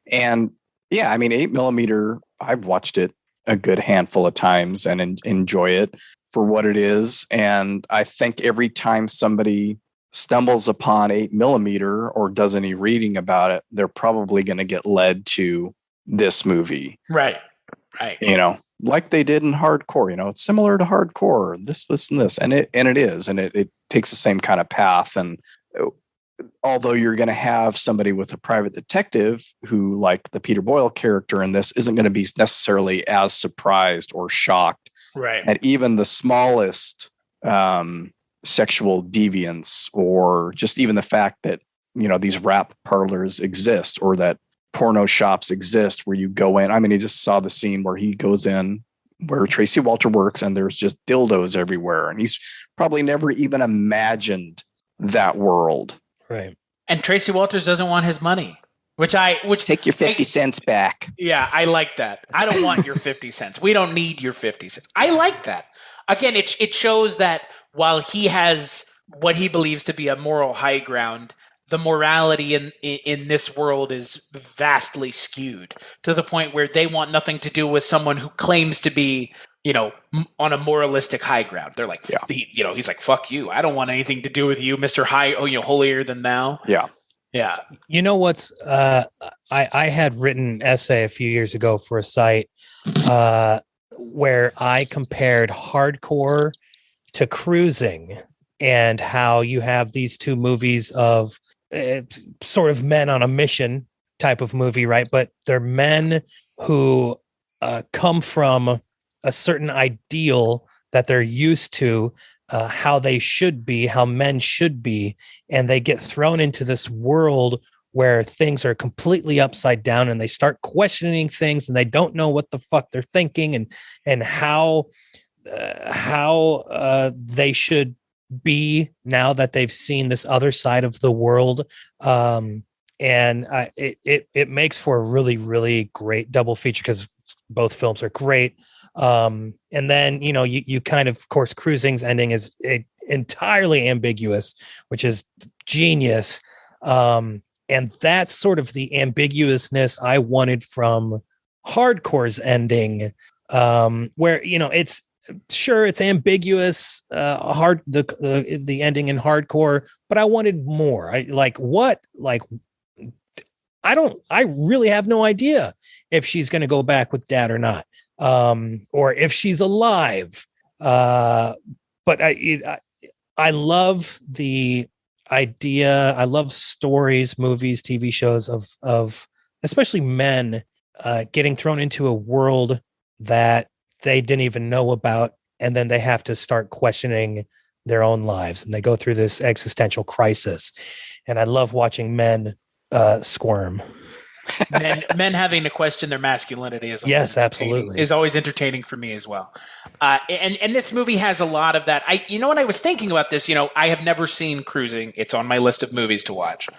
And yeah, I mean, 8mm, I've watched it a good handful of times and enjoy it for what it is. And I think every time somebody stumbles upon 8mm or does any reading about it, they're probably going to get led to this movie. Right. Like they did in hardcore. It's similar to hardcore, this and this, and it is, and it takes the same kind of path. And although you're going to have somebody with a private detective who, like the Peter Boyle character in this, isn't going to be necessarily as surprised or shocked at even the smallest sexual deviance, or just even the fact that these rap parlors exist, or that porno shops exist where you go in. I mean, he just saw the scene where he goes in where Tracy Walter works and there's just dildos everywhere. And he's probably never even imagined that world. Right. And Tracy Walters doesn't want his money, which take your 50 cents back. Yeah, I like that. I don't want your 50 cents. We don't need your 50 cents. I like that. Again, it shows that while he has what he believes to be a moral high ground, the morality in this world is vastly skewed to the point where they want nothing to do with someone who claims to be, on a moralistic high ground. They're like, he's like, fuck you. I don't want anything to do with you, Mr. Holier than thou. Yeah. Yeah. You know what's, I had written an essay a few years ago for a site where I compared hardcore to cruising, and how you have these two movies of sort of men on a mission type of movie, right? But they're men who come from a certain ideal that they're used to, how they should be, how men should be, and they get thrown into this world where things are completely upside down, and they start questioning things, and they don't know what the fuck they're thinking, and how they should be now that they've seen this other side of the world. And it makes for a really, really great double feature because both films are great. And then, you kind of course, Cruising's ending is entirely ambiguous, which is genius. And that's sort of the ambiguousness I wanted from Hardcore's ending, where, it's ambiguous, the ending in Hardcore, but I wanted more. I really have no idea if she's going to go back with Dad or not, or if she's alive. But I love the idea. I love stories, movies, TV shows of especially men getting thrown into a world that they didn't even know about, and then they have to start questioning their own lives, and they go through this existential crisis. And I love watching men squirm. men having to question their masculinity is absolutely always entertaining for me as well. And this movie has a lot of that. When I was thinking about this, I have never seen Cruising. It's on my list of movies to watch.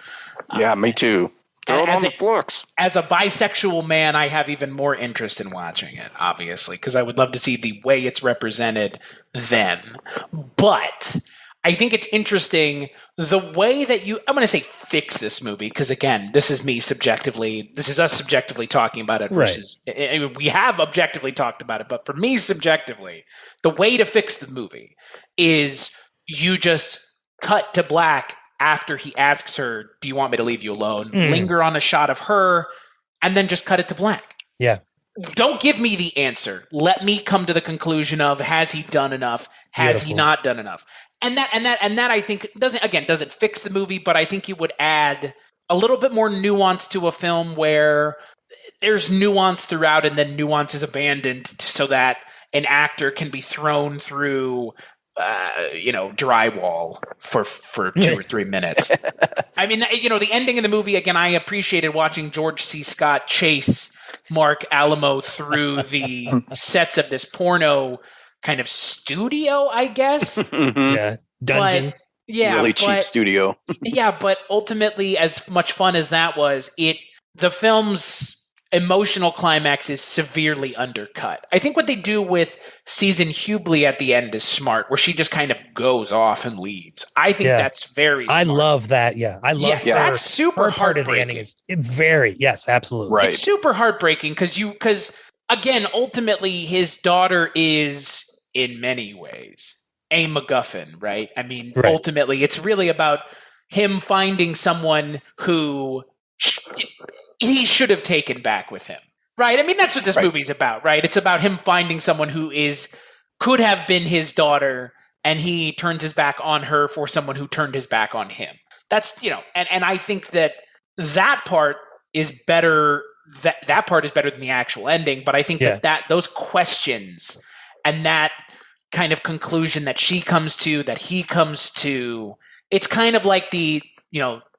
Yeah, me too. Throw it on the books. As a bisexual man, I have even more interest in watching it, obviously, because I would love to see the way it's represented then. But I think it's interesting the way that I'm going to say fix this movie, because again, this is us subjectively talking about it versus we have objectively talked about it, but for me subjectively, the way to fix the movie is you just cut to black after he asks her, do you want me to leave you alone? Linger on a shot of her, and then just cut it to black. Yeah. Don't give me the answer. Let me come to the conclusion of, has he done enough? Has he not done enough? And that I think doesn't fix the movie, but I think it would add a little bit more nuance to a film where there's nuance throughout and then nuance is abandoned so that an actor can be thrown through drywall for 2 or 3 minutes. I mean, the ending of the movie, again, I appreciated watching George C. Scott chase Mark Alamo through the sets of this porno kind of studio, I guess. Yeah. Dungeon. But, yeah, really cheap studio. Yeah, but ultimately, as much fun as that was, the film's emotional climax is severely undercut. I think what they do with Susan Hubley at the end is smart, where she just kind of goes off and leaves. I think that's very smart. I love that. Yeah. I love her. That's super part of the ending is yes, absolutely. Right. It's super heartbreaking because again, ultimately his daughter is in many ways a MacGuffin, right? I mean, ultimately it's really about him finding someone who he should have taken back with him, right? I mean, that's what this movie's about, right? It's about him finding someone who could have been his daughter, and he turns his back on her for someone who turned his back on him. That's, and I think that part is better. That part is better than the actual ending, but I think that those questions and that kind of conclusion that she comes to, that he comes to, it's kind of like the,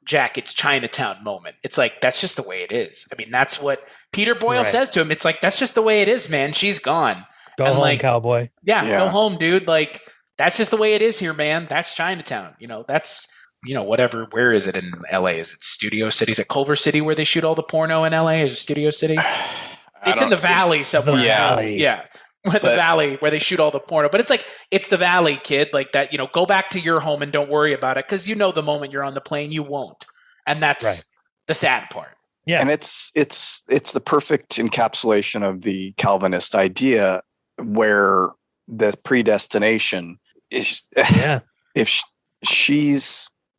Jack, it's Chinatown moment. It's like, that's just the way it is. I mean, that's what Peter Boyle says to him. It's like, that's just the way it is, man. She's gone. Go home, cowboy. Yeah, go home, dude. Like, that's just the way it is here, man. That's Chinatown. That's, whatever. Where is it in LA? Is it Studio City? Is it Culver City where they shoot all the porno in LA? Is it Studio City? It's in the Valley somewhere. Yeah. The Valley where they shoot all the porno. But it's like, it's the Valley, kid. Like that, go back to your home and don't worry about it, because the moment you're on the plane, you won't. And that's the sad part. Yeah. And it's the perfect encapsulation of the Calvinist idea, where the predestination is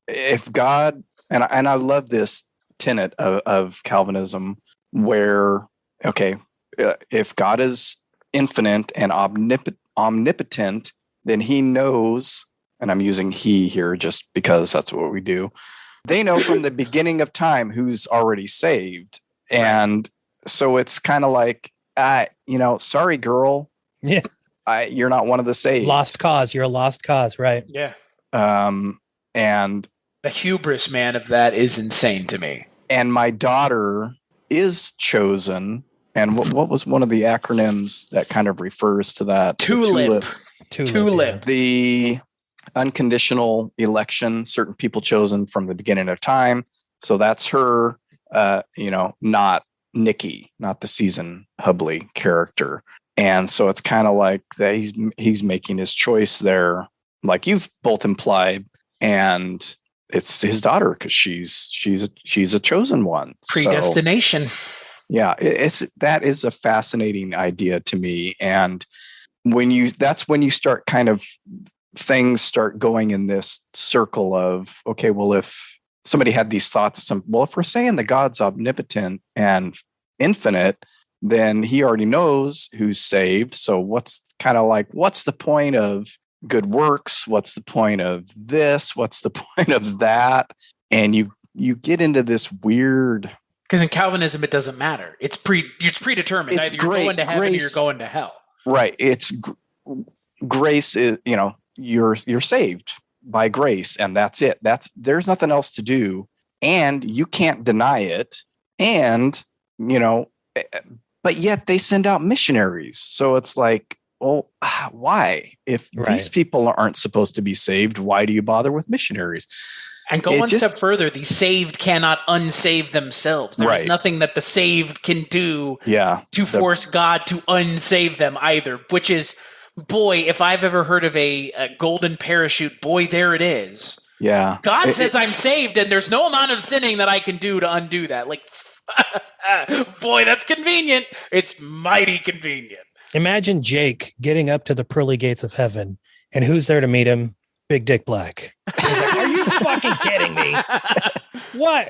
if God, and I love this tenet of Calvinism, where if God is infinite and omnipotent, then he knows, and I'm using he here just because that's what we do. They know from the beginning of time who's already saved. And so it's kind of like, sorry, girl. Yeah. You're not one of the saved. Lost cause. You're a lost cause. Right. Yeah. And the hubris, man, of that is insane to me. And my daughter is chosen. And what was one of the acronyms that kind of refers to that? TULIP. The unconditional election, certain people chosen from the beginning of time. So that's her, not Nikki, not the Susan Hubley character. And so it's kind of like that he's making his choice there, like you've both implied, and it's his daughter because she's a chosen one. Predestination. So, yeah, that is a fascinating idea to me. And that's when you start kind of, things start going in this circle of, okay, well, if somebody had these thoughts, if we're saying that God's omnipotent and infinite, then he already knows who's saved. So what's the point of good works? What's the point of this? What's the point of that? And you get into this weird, because in Calvinism, it doesn't matter. It's predetermined. Either you're going to heaven or you're going to hell. Right. It's grace is, you're saved by grace, and that's it. There's nothing else to do, and you can't deny it. And, but yet they send out missionaries. So it's like, well, why? If these people aren't supposed to be saved, why do you bother with missionaries? And go one step further, the saved cannot unsave themselves. There's nothing that the saved can do to force God to unsave them either, which is, boy, if I've ever heard of a golden parachute, boy, there it is. Yeah. God says I'm saved, and there's no amount of sinning that I can do to undo that. Like, boy, that's convenient. It's mighty convenient. Imagine Jake getting up to the pearly gates of heaven, and who's there to meet him? Big Dick Black. He's like, are you fucking kidding me? What?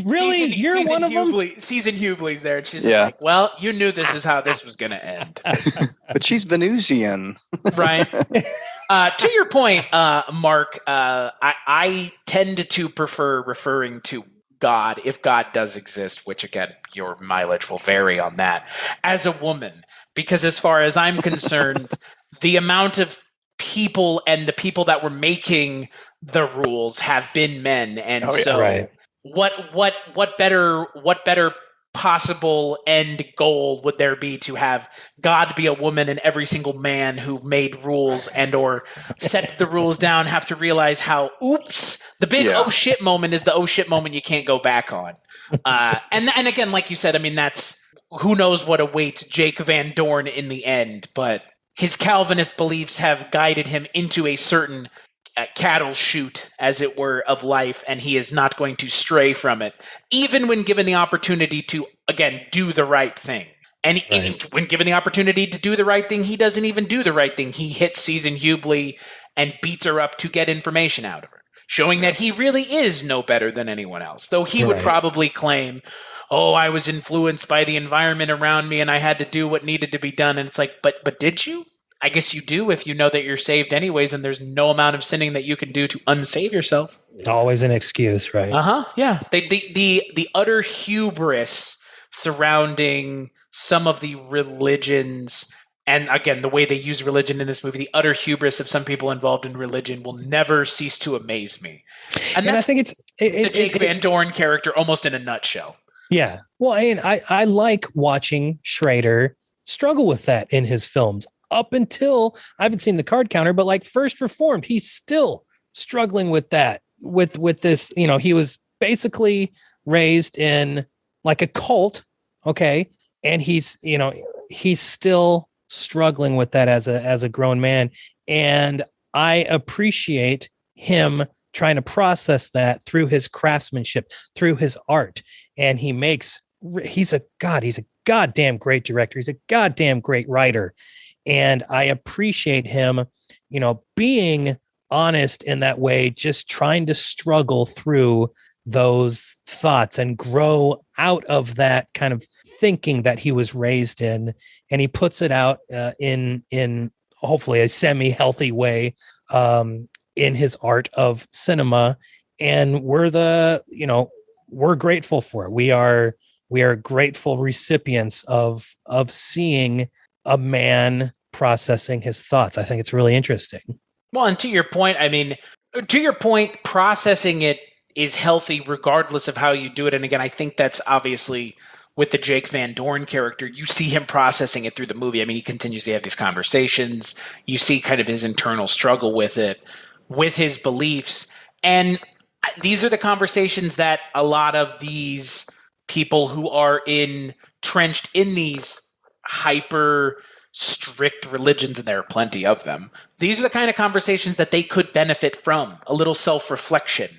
Really? You're one of them? Susan Hubley's there, and she's just like, well, you knew this is how this was going to end. But she's Venusian. Right. To your point, Mark, I tend to prefer referring to God, if God does exist, which again, your mileage will vary on that, as a woman. Because as far as I'm concerned, the amount of people and the people that were making the rules have been men, and Right. what better possible end goal would there be to have God be a woman and every single man who made rules and or set the rules down have to realize how the big oh shit moment is the oh shit moment you can't go back on. And again, like you said, I mean, that's who knows what awaits Jake Van Dorn in the end, but his Calvinist beliefs have guided him into a certain cattle chute, as it were, of life, and he is not going to stray from it, even when given the opportunity to, again, do the right thing. And when given the opportunity to do the right thing, he doesn't even do the right thing. He hits Susan Hubley and beats her up to get information out of her, showing that he really is no better than anyone else, though he would probably claim, oh, I was influenced by the environment around me and I had to do what needed to be done. And it's like, but did you? I guess you do if you know that you're saved anyways, and there's no amount of sinning that you can do to unsave yourself. Always an excuse, right? Yeah. The utter hubris surrounding some of the religions, and again, the way they use religion in this movie, the utter hubris of some people involved in religion will never cease to amaze me. And I think it's the Jake Van Dorn character almost in a nutshell. Yeah. Well, and I like watching Schrader struggle with that in his films. Up until I haven't seen the card counter, but like First Reformed, he's still struggling with that. With this, he was basically raised in like a cult, okay, and he's still struggling with that as a grown man, and I appreciate him trying to process that through his craftsmanship, through his art, and he's a goddamn great director. He's a goddamn great writer. And I appreciate him, being honest in that way, just trying to struggle through those thoughts and grow out of that kind of thinking that he was raised in. And he puts it out in hopefully a semi-healthy way in his art of cinema. And we're grateful for it. We are grateful recipients of seeing a man processing his thoughts. I think it's really interesting. Well, and to your point, processing it is healthy regardless of how you do it. And again, I think that's obviously with the Jake Van Dorn character, you see him processing it through the movie. I mean, he continues to have these conversations. You see kind of his internal struggle with it, with his beliefs. And these are the conversations that a lot of these people who are entrenched in these hyper strict religions, and there are plenty of them, these are the kind of conversations that they could benefit from. A little self-reflection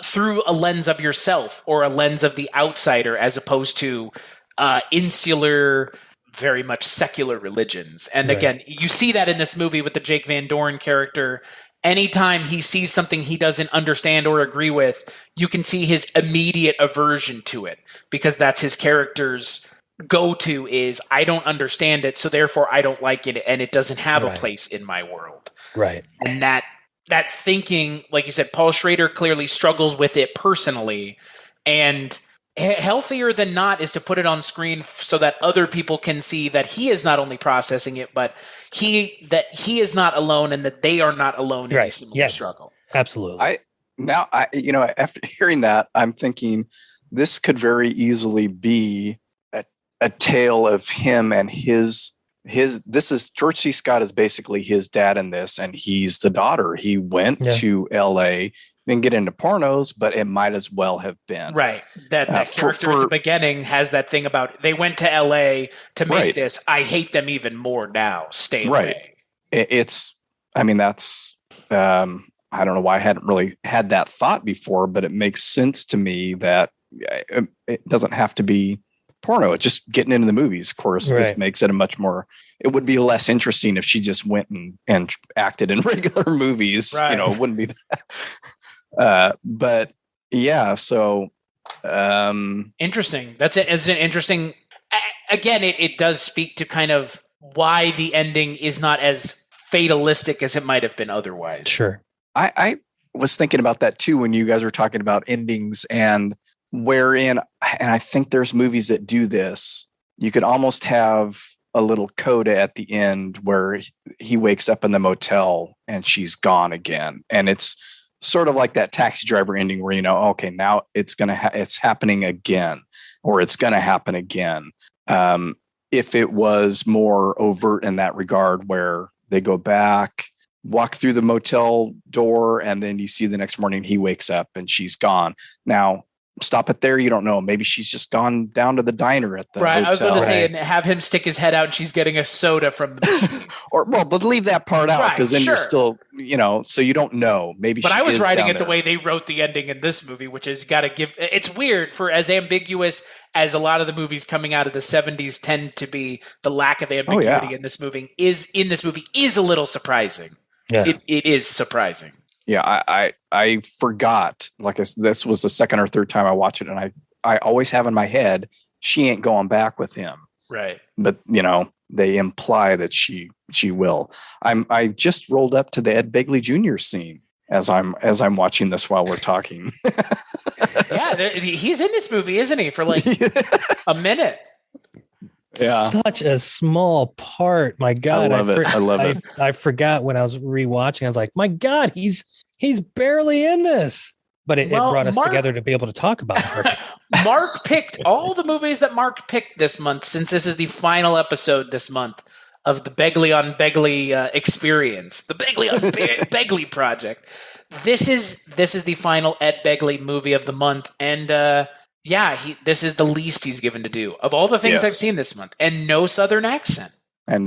through a lens of yourself or a lens of the outsider, as opposed to insular, very much secular religions. And again, you see that in this movie with the Jake Van Dorn character. Anytime he sees something he doesn't understand or agree with, you can see his immediate aversion to it, because that's his character's go-to is, I don't understand it, so therefore I don't like it, and it doesn't have a place in my world. Right. And that thinking, like you said, Paul Schrader clearly struggles with it personally, and healthier than not is to put it on screen so that other people can see that he is not only processing it, but he is not alone, and that they are not alone in a similar struggle. Absolutely. After hearing that, I'm thinking this could very easily be a tale of him and his George C. Scott is basically his dad in this, and he's the daughter. He went to LA, didn't get into pornos, but it might as well have been. Right. That character at the beginning has that thing about they went to LA to make this. I hate them even more now. Stay away. That's I don't know why I hadn't really had that thought before, but it makes sense to me that it doesn't have to be porno. It's just getting into the movies. Of course, this makes it it would be less interesting if she just went and acted in regular movies. Right. It wouldn't be that. But yeah, so interesting. It's an interesting, again, it does speak to kind of why the ending is not as fatalistic as it might have been otherwise. Sure. I was thinking about that too when you guys were talking about endings, and I think there's movies that do this. You could almost have a little coda at the end where he wakes up in the motel and she's gone again. And it's sort of like that Taxi Driver ending where, okay, now it's it's happening again, or it's going to happen again. If it was more overt in that regard, where they go back, walk through the motel door, and then you see the next morning he wakes up and she's gone. Now, stop it there. You don't know. Maybe she's just gone down to the diner at the hotel. I was going to say, and have him stick his head out and she's getting a soda from the machine. But leave that part out, because then you're still, so you don't know. Maybe. But I was writing it the way they wrote the ending in this movie, which is got to give. It's weird for as ambiguous as a lot of the movies coming out of the 70s tend to be. The lack of ambiguity in this movie is a little surprising. Yeah, it is surprising. Yeah, I forgot. This was the second or third time I watched it, and I always have in my head she ain't going back with him. Right. But they imply that she will. I just rolled up to the Ed Begley Jr. scene as I'm watching this while we're talking. Yeah, he's in this movie, isn't he? For like a minute. Yeah. Such a small part. My God. I love it. I forgot when I was rewatching. I was like, my God, he's barely in this. But it brought us together to be able to talk about it. Mark picked all the movies that Mark picked this month, since this is the final episode this month of the Begley on Begley experience, the Begley on Begley project. This is the final Ed Begley movie of the month, and this is the least he's given to do of all the things I've seen this month, and no Southern accent. I'm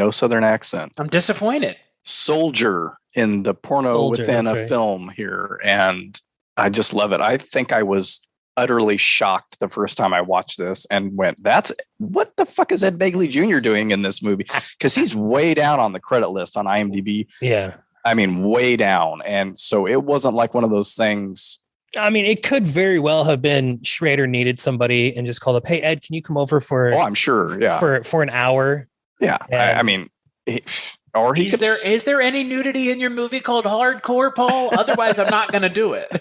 disappointed. Soldier in the porno within a film here, and I just love it. I think I was utterly shocked the first time I watched this and went, what the fuck is Ed Begley Jr. doing in this movie? Because he's way down on the credit list on IMDb. Yeah. I mean, way down. And so it wasn't like one of those things. I mean, it could very well have been Schrader needed somebody and just called up, hey, Ed, can you come over for... Oh, I'm sure. Yeah. For an hour. Yeah. I mean... Is there any nudity in your movie called Hardcore, Paul? Otherwise, I'm not going to do it.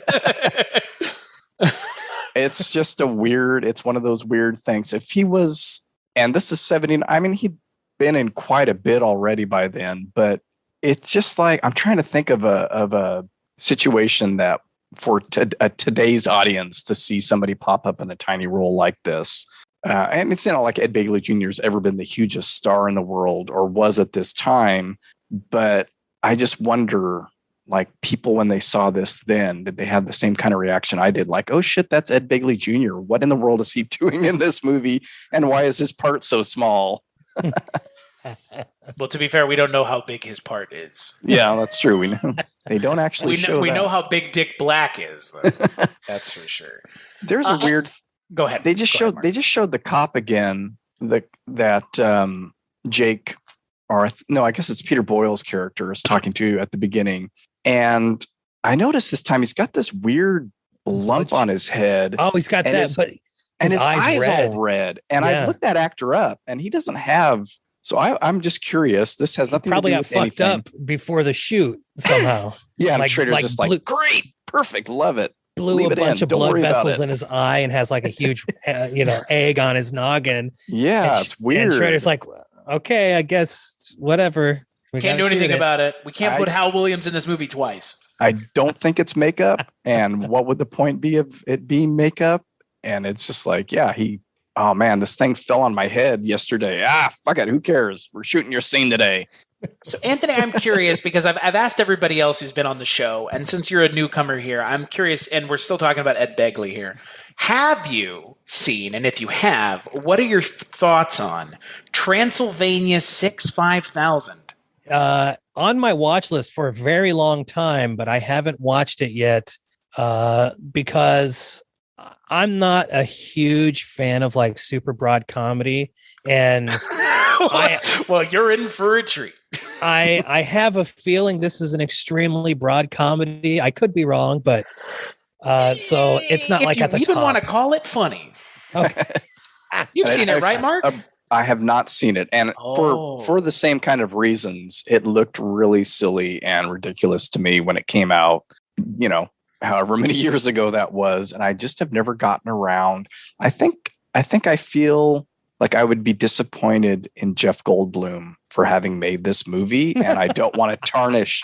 It's just it's one of those weird things. If he was, and this is 70, I mean, he'd been in quite a bit already by then, but it's just like, I'm trying to think of a situation that for today's audience to see somebody pop up in a tiny role like this. And it's not like Ed Begley Jr. has ever been the hugest star in the world, or was at this time. But I just wonder, like, people when they saw this then, did they have the same kind of reaction I did? Like, oh shit, that's Ed Begley Jr. What in the world is he doing in this movie? And why is his part so small? Well, to be fair, we don't know how big his part is. Yeah, that's true. We know they don't actually show. We know how big Dick Black is, though. That's for sure. There's a weird. Go ahead. They just showed the cop again. That Jake, or no, I guess it's Peter Boyle's character is talking to at the beginning, and I noticed this time he's got this weird lump on his head. Oh, he's got that, but his eyes all red. And I looked that actor up, and he doesn't have. So I'm just curious. This has nothing. Probably to do got with fucked up before the shoot somehow. Yeah, and Schrader's just like, great, perfect, love it. Blew a bunch of blood vessels in his eye and has like a huge, egg on his noggin. Yeah, it's weird. And Schrader's like, okay, I guess whatever. We can't do anything about it. We can't put Hal Williams in this movie twice. I don't think it's makeup. And what would the point be of it being makeup? And it's just like, oh man, this thing fell on my head yesterday. Fuck it. Who cares? We're shooting your scene today. So, Anthony, I'm curious because I've asked everybody else who's been on the show, and since you're a newcomer here, I'm curious, and we're still talking about Ed Begley here. Have you seen, and if you have, what are your thoughts on Transylvania 6-5000? On my watch list for a very long time, but I haven't watched it yet because I'm not a huge fan of like super broad comedy, and well, you're in for a treat. I have a feeling this is an extremely broad comedy. I could be wrong, but so it's not like at the top. You even want to call it funny. Okay. You've seen it, right, Mark? I have not seen it, and for the same kind of reasons, it looked really silly and ridiculous to me when it came out. However many years ago that was, and I just have never gotten around. I think I feel like I would be disappointed in Jeff Goldblum for having made this movie, and I don't want to tarnish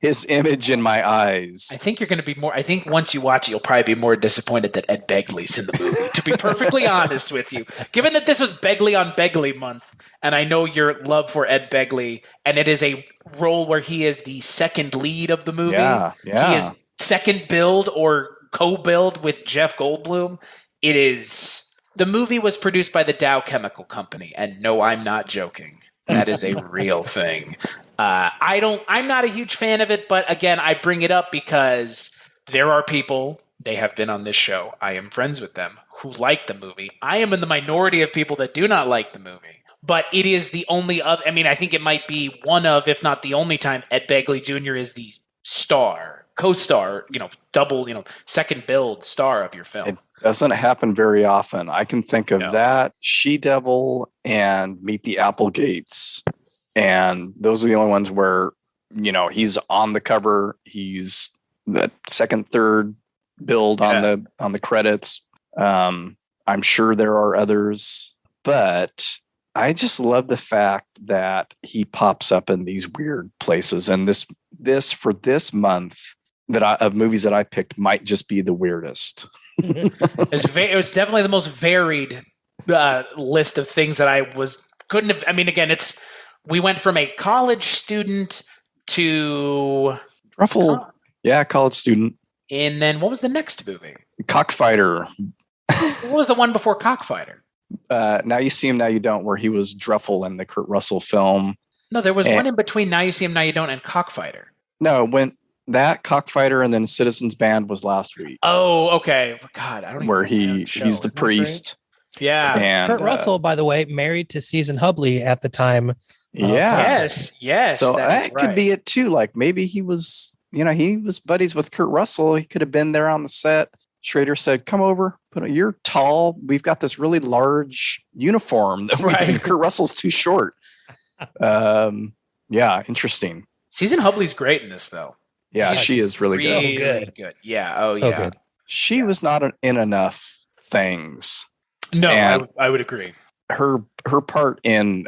his image in my eyes. I think you're going to be more. I think once you watch it, you'll probably be more disappointed that Ed Begley's in the movie. To be perfectly honest with you, given that this was Begley on Begley month, and I know your love for Ed Begley, and it is a role where he is the second lead of the movie. Yeah. He is second build or co-build with Jeff Goldblum. It is. The movie was produced by the Dow Chemical Company, and no, I'm not joking. That is a real thing. I'm not a huge fan of it, but again, I bring it up because there are people, they have been on this show, I am friends with them, who like the movie. I am in the minority of people that do not like the movie, but it is the only other, I think it might be one of, if not the only time Ed Begley Jr. is the star, co-star, double, second build star of your film. It doesn't happen very often. I can think of that, She-Devil, and Meet the Applegates. And those are the only ones where, he's on the cover. He's the second, third build on the credits. I'm sure there are others, but I just love the fact that he pops up in these weird places. And this for this month of movies that I picked might just be the weirdest. It's definitely the most varied list of things that I couldn't have. Again, we went from a college student to Ruffle. College student. And then what was the next movie? Cockfighter. What was the one before Cockfighter? Now You See Him, Now You Don't, where he was Druffle in the Kurt Russell film. No, there was one in between Now You See Him, Now You Don't and Cockfighter. No, when that Cockfighter and then Citizens Band was last week. Oh, okay. God, I don't where even he's the priest. Yeah. And, Kurt Russell, by the way, married to Susan Hubley at the time. Yes. So that could be it too. Like maybe he was, he was buddies with Kurt Russell. He could have been there on the set. Schrader said, "Come over. You're tall. We've got this really large uniform. Kurt Russell's too short." Interesting. Susan Hubley's great in this, though. Yeah, she is really good. Yeah. Oh, so yeah. Good. She was not in enough things. No, I would agree. Her part in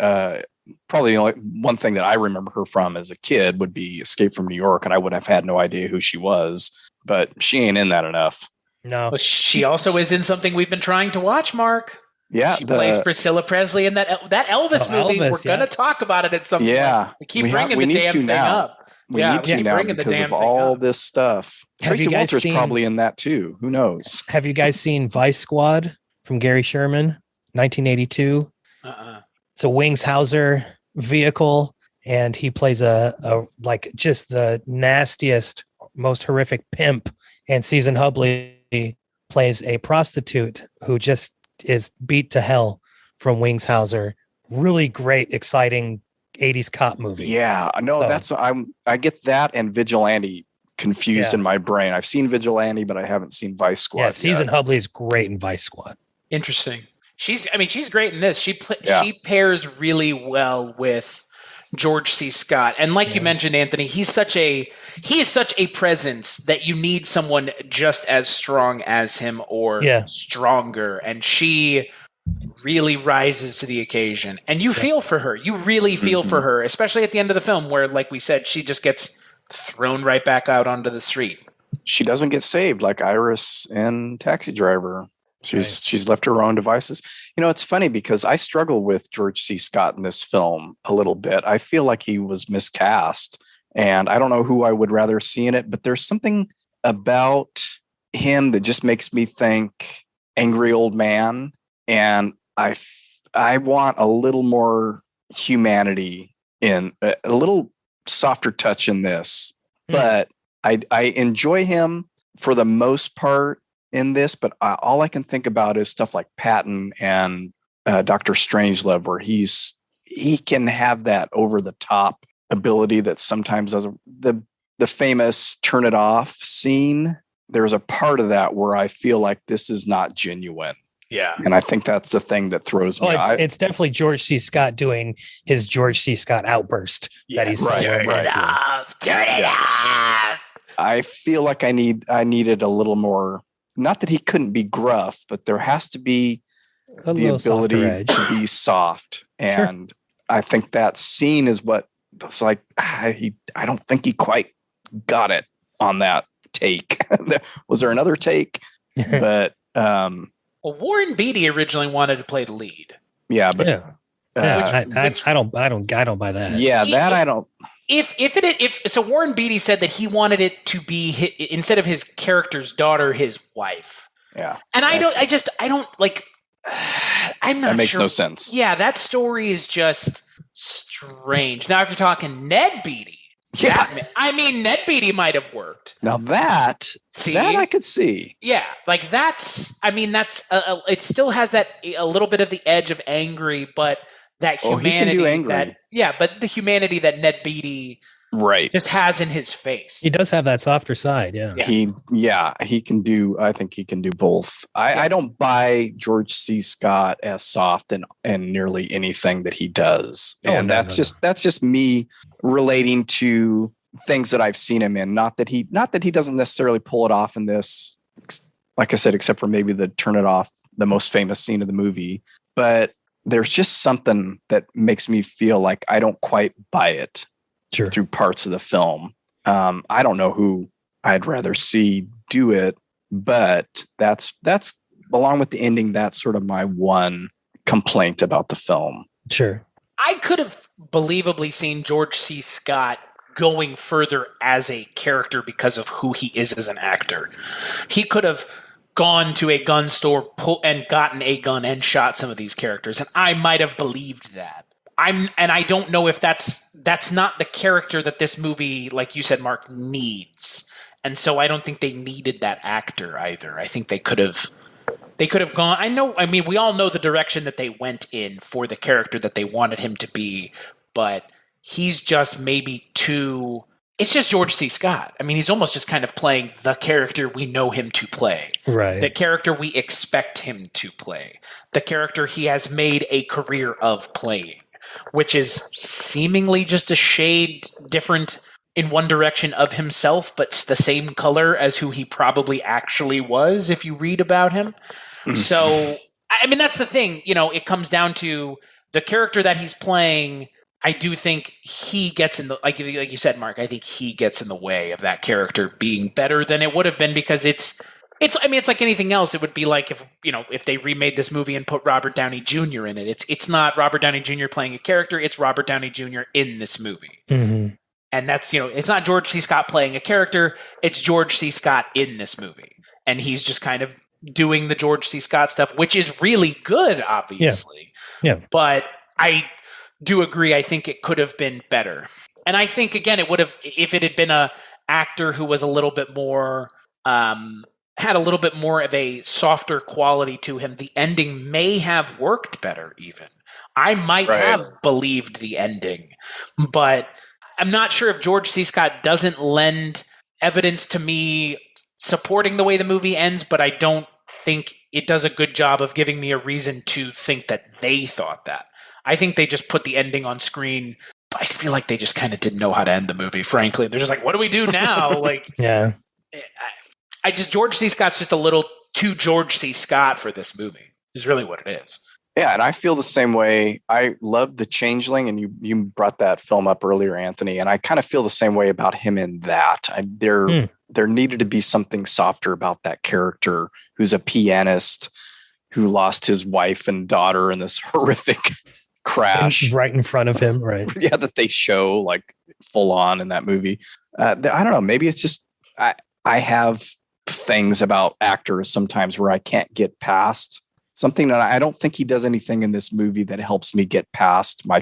probably the only one thing that I remember her from as a kid would be Escape from New York, and I would have had no idea who she was, but she ain't in that enough. No. Well, she also is in something we've been trying to watch, Mark. Yeah. She plays Priscilla Presley in that Elvis movie. We're going to talk about it at some point. Yeah. We keep bringing the damn thing up. We need to now because of all this stuff. Tracy Walter's probably in that too. Who knows? Have you guys seen Vice Squad from Gary Sherman, 1982? It's a Wings Hauser vehicle, and he plays a just the nastiest, most horrific pimp. And Susan Hubley plays a prostitute who just is beat to hell from Wings Hauser. Really great, exciting 80s cop movie. Yeah, no, I get that and Vigilante confused in my brain. I've seen Vigilante, but I haven't seen Vice Squad. Yeah, Susan Hubley is great in Vice Squad. Interesting. She's great in this. She pairs really well with George C. Scott. And like you mentioned, Anthony, he is such a presence that you need someone just as strong as him or stronger. And she really rises to the occasion. And you feel for her. You really feel for her, especially at the end of the film where, like we said, she just gets thrown right back out onto the street. She doesn't get saved like Iris in Taxi Driver. She's left to her own devices. It's funny because I struggle with George C. Scott in this film a little bit. I feel like he was miscast, and I don't know who I would rather see in it, but there's something about him that just makes me think angry old man. And I want a little more humanity in a little softer touch in this, but I enjoy him for the most part in this, but all I can think about is stuff like Patton and Dr. Strangelove, where he can have that over the top ability that sometimes does the famous turn it off scene. There's a part of that where I feel like this is not genuine. Yeah. And I think that's the thing that throws me. It's definitely George C. Scott doing his George C. Scott outburst that he's turn it off. I feel like I needed a little more. Not that he couldn't be gruff, but there has to be A the little softer ability edge. to be soft. And I think that scene is what it's like. I don't think he quite got it on that take. Was there another take? But Well, Warren Beatty originally wanted to play the lead. yeah, but I don't buy that. yeah, that I don't. If so, Warren Beatty said that he wanted it to be instead of his character's daughter, his wife. Yeah, and I don't like. I'm not. That makes sure. no sense. Yeah, that story is just strange. Now, if you're talking Ned Beatty, yeah, I mean Ned Beatty might have worked. Now that I could see. Yeah, like that's. I mean, that's. It still has that a little bit of the edge of angry, but that humanity. He can do angry. But the humanity that Ned Beatty just has in his face. He does have that softer side. Yeah. He can do. I think he can do both. I don't buy George C. Scott as soft in nearly anything that he does, and that's just me relating to things that I've seen him in. Not that he doesn't necessarily pull it off in this. Like I said, except for maybe the turn it off, the most famous scene of the movie, but there's just something that makes me feel like I don't quite buy it through parts of the film. I don't know who I'd rather see do it, but that's along with the ending. That's sort of my one complaint about the film. Sure. I could have believably seen George C. Scott going further as a character because of who he is as an actor. He could have gone to a gun store and gotten a gun and shot some of these characters, and I might have believed that. I don't know if that's not the character that this movie, like you said, Mark, needs. And so I don't think they needed that actor either. I think they could have gone. I mean, we all know the direction that they went in for the character that they wanted him to be, but he's just maybe too. It's just George C. Scott. I mean, he's almost just kind of playing the character we know him to play. Right. The character we expect him to play. The character he has made a career of playing, which is seemingly just a shade different in one direction of himself, but the same color as who he probably actually was if you read about him. So, I mean, that's the thing. It comes down to the character that he's playing. I do think he gets in the, like you said, Mark, I think he gets in the way of that character being better than it would have been, because it's like anything else. It would be like if they remade this movie and put Robert Downey Jr. in it. It's not Robert Downey Jr. playing a character. It's Robert Downey Jr. in this movie. Mm-hmm. And that's, it's not George C. Scott playing a character. It's George C. Scott in this movie. And he's just kind of doing the George C. Scott stuff, which is really good, obviously. Yeah. But I do agree. I think it could have been better. And I think, again, it would have, if it had been a actor who was a little bit more, had a little bit more of a softer quality to him, the ending may have worked better even. I might have believed the ending, but I'm not sure if George C. Scott doesn't lend evidence to me supporting the way the movie ends, but I don't think it does a good job of giving me a reason to think that they thought that. I think they just put the ending on screen. But I feel like they just kind of didn't know how to end the movie, frankly. They're just like, what do we do now? George C. Scott's just a little too George C. Scott for this movie, is really what it is. Yeah, and I feel the same way. I love The Changeling, and you brought that film up earlier, Anthony, and I kind of feel the same way about him in that. There needed to be something softer about that character who's a pianist who lost his wife and daughter in this horrific crash right in front of him, right? Yeah, that they show like full on in that movie. I don't know. Maybe it's just I have things about actors sometimes where I can't get past something, that I don't think he does anything in this movie that helps me get past my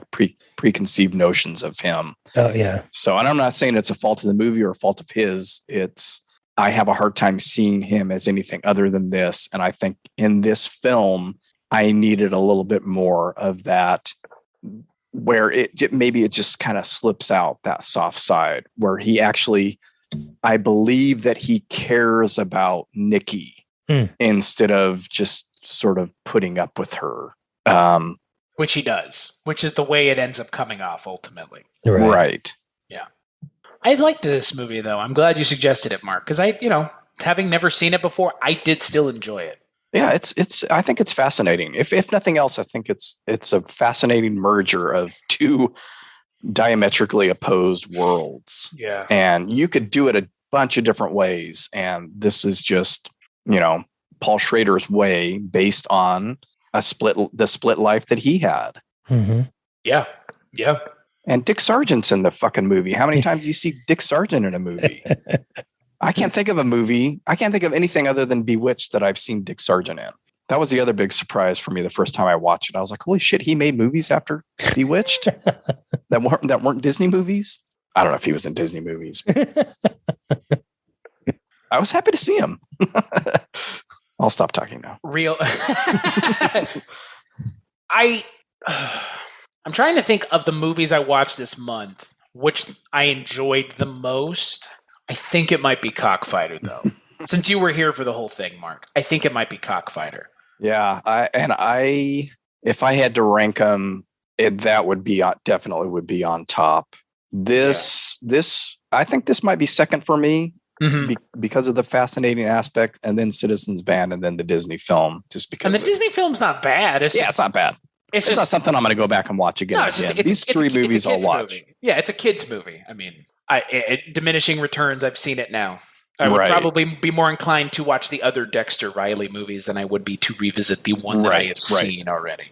preconceived notions of him. Oh yeah. So, and I'm not saying it's a fault of the movie or a fault of his. I have a hard time seeing him as anything other than this. And I think in this film, I needed a little bit more of that, where it just kind of slips out that soft side, where he actually, I believe that he cares about Nikki instead of just sort of putting up with her. Which he does, which is the way it ends up coming off ultimately. Right. Yeah. I liked this movie though. I'm glad you suggested it, Mark, because having never seen it before, I did still enjoy it. Yeah, it's I think it's fascinating. If nothing else, I think it's a fascinating merger of two diametrically opposed worlds. Yeah. And you could do it a bunch of different ways. And this is just, Paul Schrader's way based on the split life that he had. Mm-hmm. Yeah. Yeah. And Dick Sargent's in the fucking movie. How many times do you see Dick Sargent in a movie? I can't think of anything other than Bewitched that I've seen Dick Sargent in. That was the other big surprise for me the first time I watched it. I was like, holy shit, he made movies after Bewitched that weren't Disney movies. I don't know if he was in Disney movies. I was happy to see him. I'll stop talking now. I'm trying to think of the movies I watched this month, which I enjoyed the most. I think it might be Cockfighter, though. Since you were here for the whole thing, Mark, I think it might be Cockfighter. Yeah, if I had to rank them, that would be definitely would be on top. This I think this might be second for me because of the fascinating aspect, and then Citizens Band, and then the Disney film. Just because, and the Disney film's not bad. It's not bad. It's not something I'm going to go back and watch again. No, These three movies I'll watch. Movie. Yeah, it's a kids movie. I mean, diminishing returns. I've seen it now. I would probably be more inclined to watch the other Dexter Riley movies than I would be to revisit the one that I have seen already.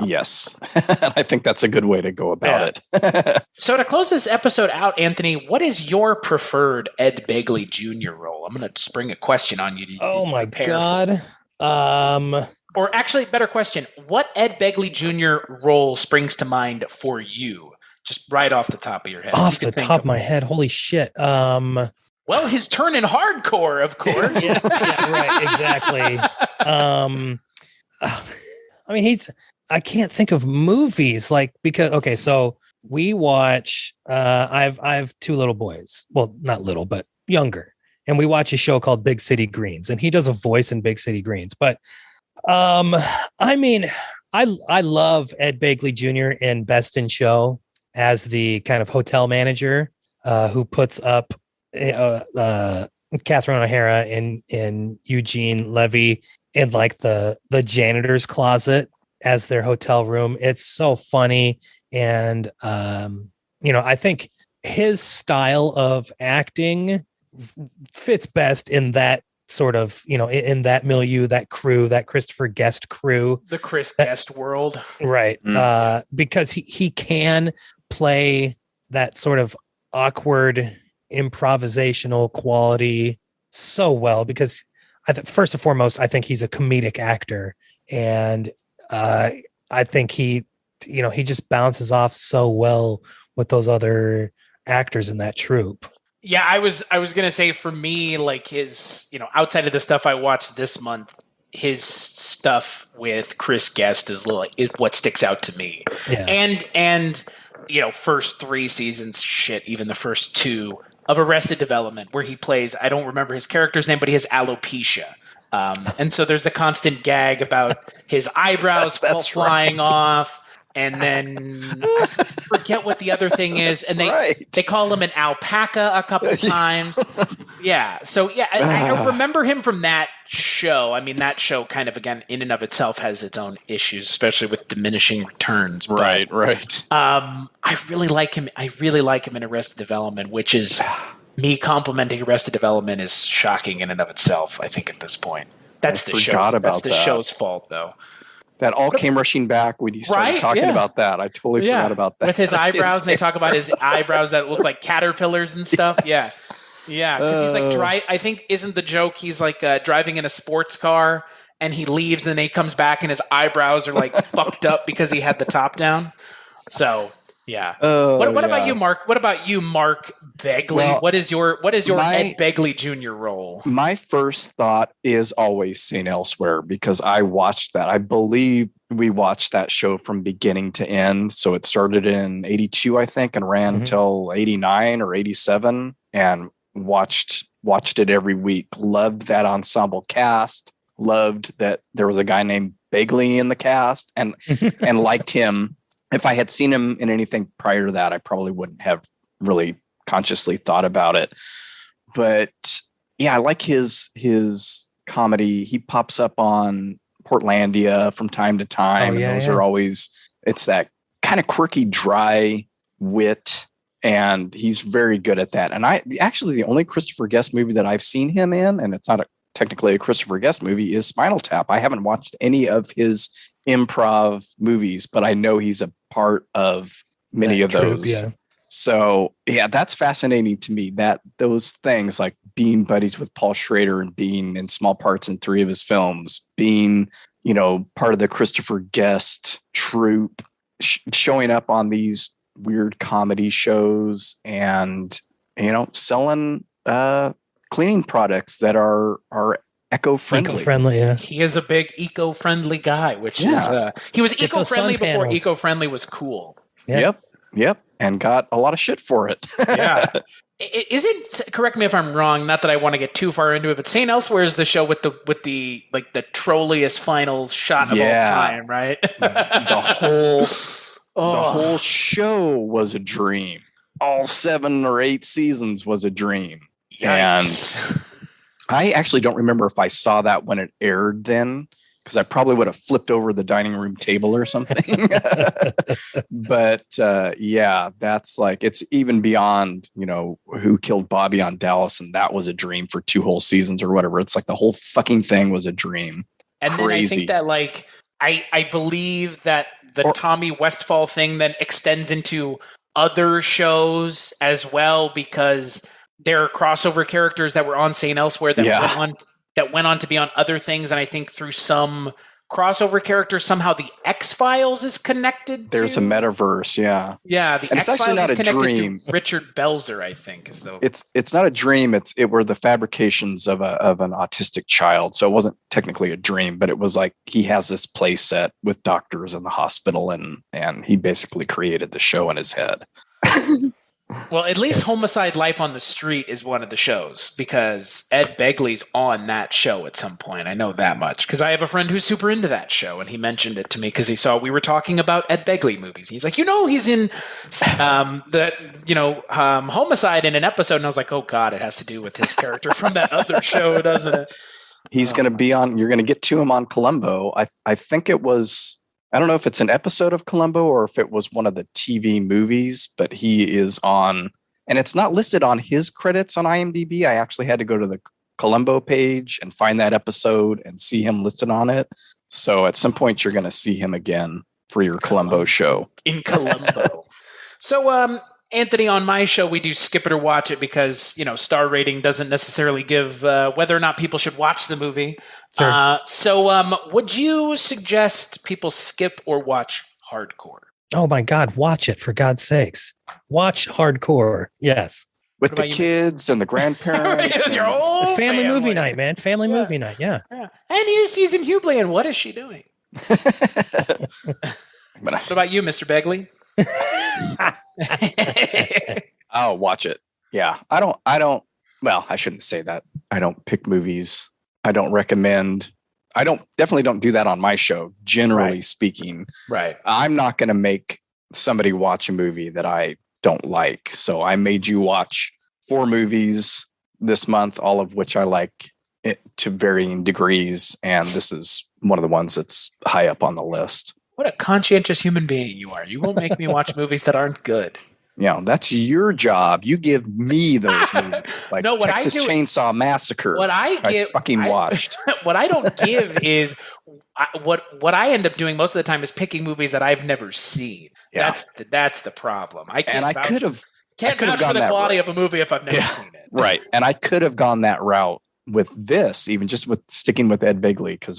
Yes. I think that's a good way to go about it. So to close this episode out, Anthony, what is your preferred Ed Begley Jr. role? I'm going to spring a question on you. Oh my God. Or actually, better question. What Ed Begley Jr. role springs to mind for you? Just right off the top of your head. Off the top of my head. Holy shit. Well, his turn in hardcore, of course. yeah, right. Exactly. I mean, I can't think of movies so we watch, I have two little boys. Well, not little, but younger. And we watch a show called Big City Greens, and he does a voice in Big City Greens. But I mean, I love Ed Begley Jr. in Best in Show as the kind of hotel manager who puts up Catherine O'Hara and Eugene Levy in like the janitor's closet as their hotel room. It's so funny. And, I think his style of acting fits best in that sort of, in that milieu, that crew, that Christopher Guest crew. The Chris Guest world. Right. Because he can play that sort of awkward improvisational quality so well, because first and foremost, I think he's a comedic actor, and I think he just bounces off so well with those other actors in that troupe. Yeah, I was going to say, for me, like his, outside of the stuff I watched this month, his stuff with Chris Guest is what sticks out to me. Yeah. And first 3 seasons, even the first 2 of Arrested Development, where he plays, I don't remember his character's name, but he has alopecia. And so there's the constant gag about his eyebrows flying off. And then I forget what the other thing is. And they call him an alpaca a couple times. Yeah. So, I remember him from that show. I mean, that show kind of, again, in and of itself has its own issues, especially with diminishing returns. Right. I really like him. I really like him in Arrested Development, which is me complimenting Arrested Development is shocking in and of itself, I think, at this point. That's the show's fault, though. That all came rushing back when you started talking about that. I totally forgot about that. With his eyebrows, and they talk about his eyebrows that look like caterpillars and stuff. Yes. Yeah, because he's like I think, isn't the joke he's like driving in a sports car and he leaves and then he comes back and his eyebrows are like fucked up because he had the top down. So yeah. What about you, Mark? What about you, Mark Begley? Well, what is your Ed Begley Jr. role? My first thought is always St. Elsewhere, because I watched that. I believe we watched that show from beginning to end. So it started in 82, I think, and ran until 89 or 87, and watched it every week. Loved that ensemble cast. Loved that there was a guy named Begley in the cast, and liked him. If I had seen him in anything prior to that, I probably wouldn't have really consciously thought about it. But yeah, I like his comedy. He pops up on Portlandia from time to time. And those are always, it's that kind of quirky, dry wit. And he's very good at that. And actually the only Christopher Guest movie that I've seen him in, and it's not technically a Christopher Guest movie, is Spinal Tap. I haven't watched any of his improv movies, but I know he's a part of many of those. Yeah. So yeah, that's fascinating to me, that those things like being buddies with Paul Schrader and being in small parts in 3 of his films, being, part of the Christopher Guest troupe, showing up on these weird comedy shows and, selling cleaning products that are eco-friendly. Eco-friendly, yeah. He is a big eco-friendly guy, which is he was eco-friendly before eco-friendly was cool. Yeah. Yep. And got a lot of shit for it. Yeah. Isn't, correct me if I'm wrong, not that I want to get too far into it, but St. Elsewhere is the show with the the trolliest finals shot of all time, right? The whole show was a dream. All 7 or 8 seasons was a dream. Yikes. And I actually don't remember if I saw that when it aired then, because I probably would have flipped over the dining room table or something. But that's like, it's even beyond, Who Killed Bobby on Dallas. And that was a dream for 2 whole seasons or whatever. It's like the whole fucking thing was a dream. And Crazy. then I think that I believe that the Tommy Westfall thing then extends into other shows as well, because there are crossover characters that were on St. Elsewhere that went on to be on other things. And I think through some crossover characters, somehow the X-Files is connected. There's a metaverse. Yeah. Yeah. The X-Files it's actually not a dream. Richard Belzer, I think, is the. It's not a dream. It were the fabrications of an autistic child. So it wasn't technically a dream, but it was like, he has this play set with doctors in the hospital and he basically created the show in his head. Well, at least Homicide: Life on the Street is one of the shows, because Ed Begley's on that show at some point. I know that much because I have a friend who's super into that show, and he mentioned it to me because he saw we were talking about Ed Begley movies. He's like, he's in Homicide in an episode, and I was like, oh god, it has to do with his character from that other show, doesn't it? He's going to be on. You're going to get to him on Columbo. I think it was. I don't know if it's an episode of Columbo or if it was one of the TV movies, but he is on, and it's not listed on his credits on IMDb. I actually had to go to the Columbo page and find that episode and see him listed on it. So at some point you're going to see him again for your Columbo show. In Columbo. So, Anthony, on my show, we do skip it or watch it because, star rating doesn't necessarily give whether or not people should watch the movie. Sure. So would you suggest people skip or watch Hardcore? Oh, my God. Watch it, for God's sakes. Watch Hardcore. Yes. With the kids and the grandparents. Your whole family movie night, man. Family movie night. Yeah. And here's Susan Hubley, and what is she doing? What about you, Mr. Begley? Oh, watch it. Yeah. I well, I shouldn't say that. I don't pick movies. I don't recommend. Definitely don't do that on my show, generally speaking. Right. I'm not going to make somebody watch a movie that I don't like. So I made you watch 4 movies this month, all of which I like it to varying degrees. And this is one of the ones that's high up on the list. What a conscientious human being you are. You won't make me watch movies that aren't good. That's your job. You give me those movies, like Texas Chainsaw Massacre. What I fucking watched. What I don't give is what I end up doing most of the time is picking movies that I've never seen. Yeah. That's the problem. I could have vouch for the quality of a movie if I've never seen it. Right, and I could have gone that route with this, even just with sticking with Ed Begley, because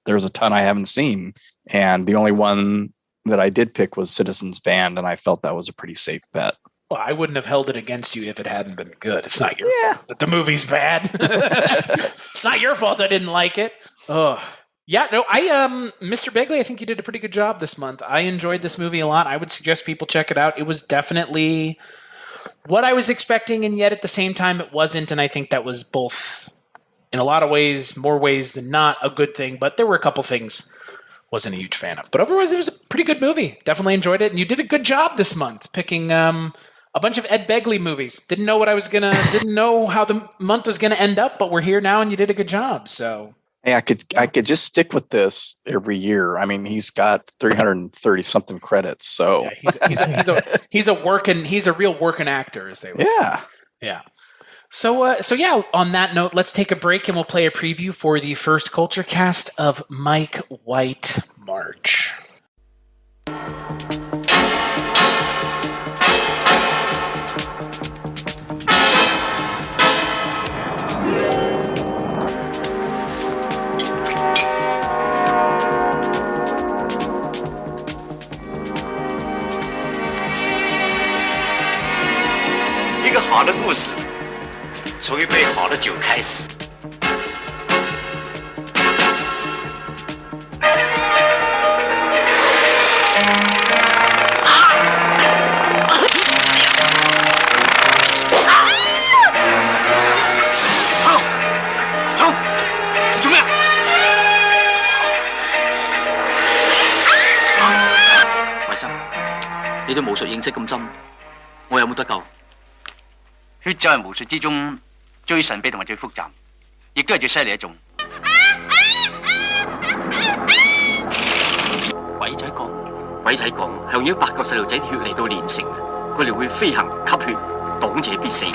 there's a ton I haven't seen, and the only one that I did pick was Citizens Band, and I felt that was a pretty safe bet. Well, I wouldn't have held it against you if it hadn't been good. It's not your fault that the movie's bad. It's not your fault I didn't like it. Oh, yeah. No, Mr. Begley, I think you did a pretty good job this month. I enjoyed this movie a lot. I would suggest people check it out. It was definitely what I was expecting, and yet at the same time, it wasn't. And I think that was both, in a lot of ways, more ways than not, a good thing. But there were a couple things wasn't a huge fan of. But otherwise, it was a pretty good movie. Definitely enjoyed it. And you did a good job this month picking a bunch of Ed Begley movies. Didn't know how the month was gonna end up, but we're here now and you did a good job. So Hey, I could just stick with this every year. I mean, he's got 330 something credits. So he's a real working actor, as they would say. Yeah. So yeah, on that note, let's take a break and we'll play a preview for the first Culture Cast of Mike White March.一个好的故事从一杯好的酒开始。走，你做咩？衛生，你對巫術認識咁深，我有冇得救？血就係巫術之中最神秘同埋最複雜，亦都係最犀利一種。鬼仔講係用咗8個細路仔血嚟到煉成嘅，佢哋會飛行吸血，擋者必死。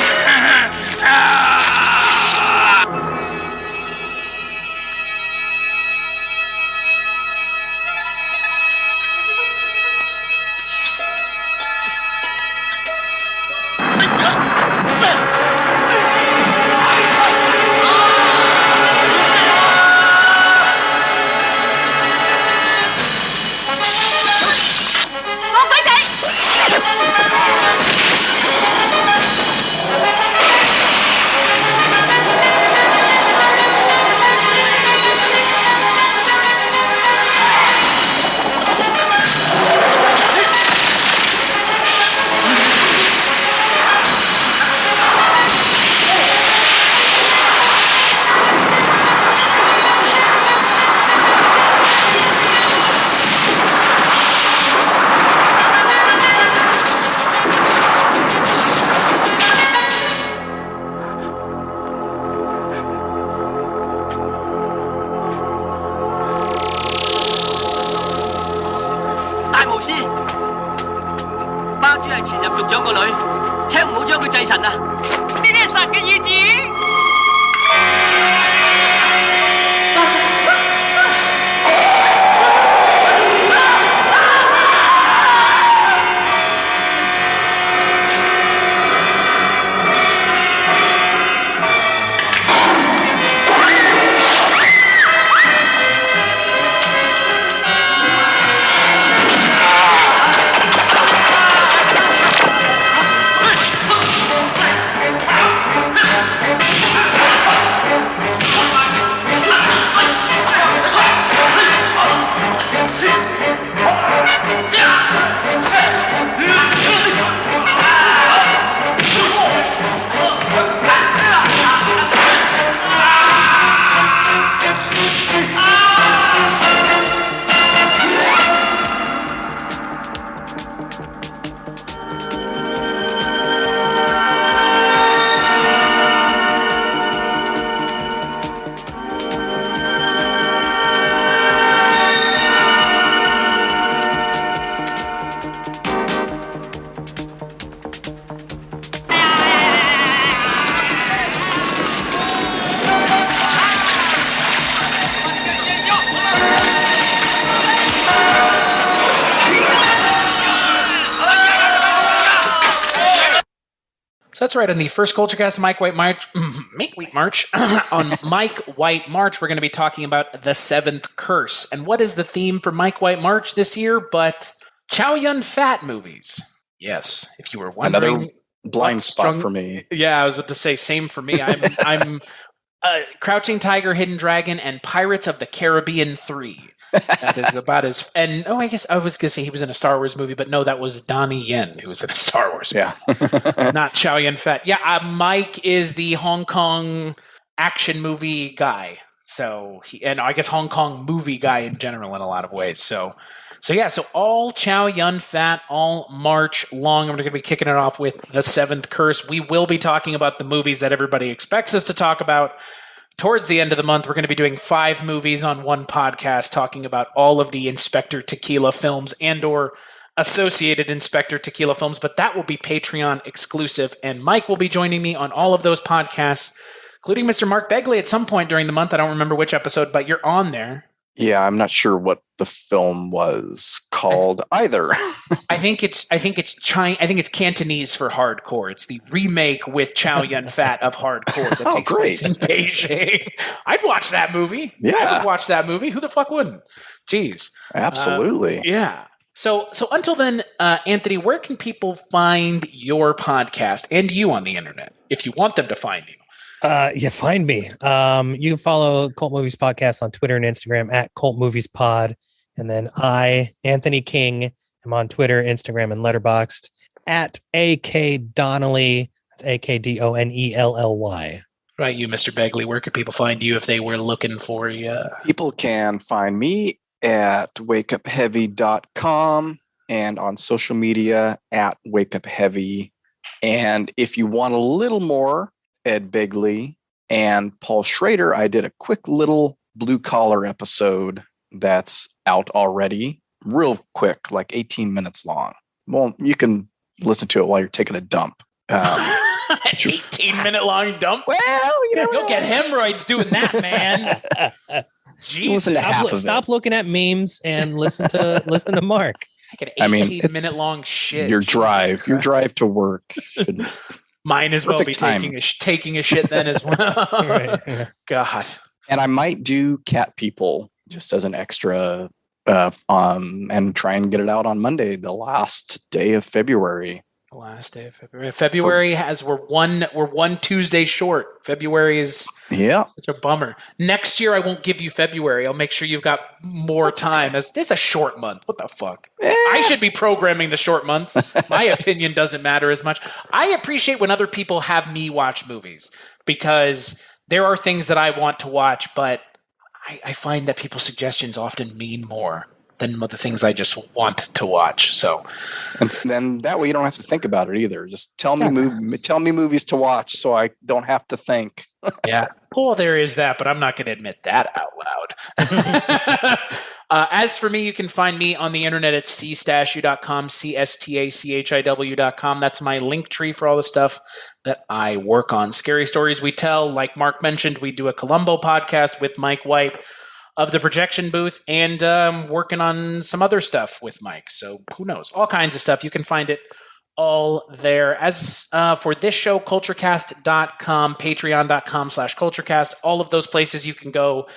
That's right. On the first Culture Cast, Mike White March, on Mike White March, we're going to be talking about The Seventh Curse. And what is the theme for Mike White March this year but Chow Yun-Fat movies? Yes, if you were wondering. Another blind spot for me. Yeah, I was about to say same for me. I'm Crouching Tiger, Hidden Dragon, and Pirates of the Caribbean 3. That is about as... And, I guess I was going to say he was in a Star Wars movie, but no, that was Donnie Yen who was in a Star Wars movie. Yeah. Not Chow Yun-Fat. Yeah, Mike is the Hong Kong action movie guy. So, and I guess Hong Kong movie guy in general in a lot of ways. So all Chow Yun-Fat, all March long. And we're going to be kicking it off with The Seventh Curse. We will be talking about the movies that everybody expects us to talk about. towards the end of the month, we're going to be doing 5 movies on one podcast, talking about all of the Inspector Tequila films and or associated Inspector Tequila films, but that will be Patreon exclusive, and Mike will be joining me on all of those podcasts, including Mr. Mark Begley at some point during the month. I don't remember which episode, but you're on there. Yeah, I'm not sure what the film was called either. I think it's Cantonese for hardcore. It's the remake with Chow Yun Fat of Hardcore that takes place in Beijing. I'd watch that movie. Yeah. I would watch that movie. Who the fuck wouldn't? Jeez. Absolutely. Yeah. So until then, Anthony, where can people find your podcast and you on the internet if you want them to find you? Find me. You can follow Cult Movies Podcast on Twitter and Instagram at Cult Movies Pod. And then I, Anthony King, am on Twitter, Instagram, and Letterboxd at AK Donnelly. That's AKDONELLY. Right, you, Mr. Begley. Where could people find you if they were looking for you? People can find me at wakeupheavy.com and on social media at wakeupheavy. And if you want a little more Ed Begley and Paul Schrader, I did a quick little blue collar episode that's out already, real quick, like 18 minutes long. Well, you can listen to it while you're taking a dump. 18-minute long dump? Well, you'll get hemorrhoids doing that, man. Jeez. Listen to half of Stop looking at memes and listen to Mark. Take an 18-minute long shit. Your drive to work should Mine as well be taking a shit then as well. Right, yeah. God. And I might do Cat People just as an extra and try and get it out on Monday, the last day of February. The last day of February. February we're one Tuesday short. February is such a bummer. Next year I won't give you February. I'll make sure you've got more time. This is a short month. What the fuck? I should be programming the short months. My opinion doesn't matter as much. I appreciate when other people have me watch movies because there are things that I want to watch, but I find that people's suggestions often mean more than the things I just want to watch. So, and then that way you don't have to think about it either. Just tell me movies to watch, so I don't have to think. Yeah. Well, there is that, but I'm not going to admit that out loud. As for me, you can find me on the internet at cstachiw.com, cstachiw.com. That's my link tree for all the stuff that I work on. Scary Stories We Tell, like Mark mentioned, we do a Columbo podcast with Mike White of the Projection Booth, and working on some other stuff with Mike. So who knows? All kinds of stuff. You can find it all there. As for this show, culturecast.com, patreon.com/culturecast, all of those places you can go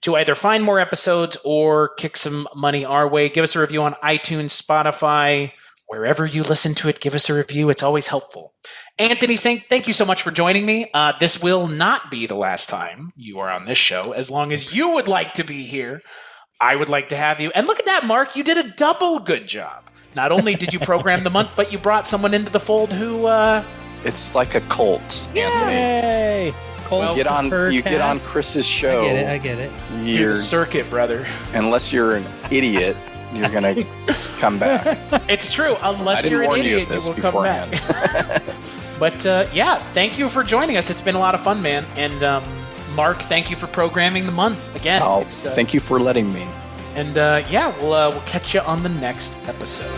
to either find more episodes or kick some money our way. Give us a review on iTunes, Spotify, wherever you listen to it. Give us a review. It's always helpful. Anthony, thank you so much for joining me. This will not be the last time you are on this show. As long as you would like to be here, I would like to have you. And look at that, Mark. You did a double good job. Not only did you program the month, but you brought someone into the fold who... It's like a cult, Yay! Anthony. Well, you get on Chris's show. I get it. Do the circuit, brother. Unless you're an idiot, you're going to come back. It's true. Unless you're an idiot, you will come back. But thank you for joining us. It's been a lot of fun, man. And Mark, thank you for programming the month again. Thank you for letting me. And we'll catch you on the next episode.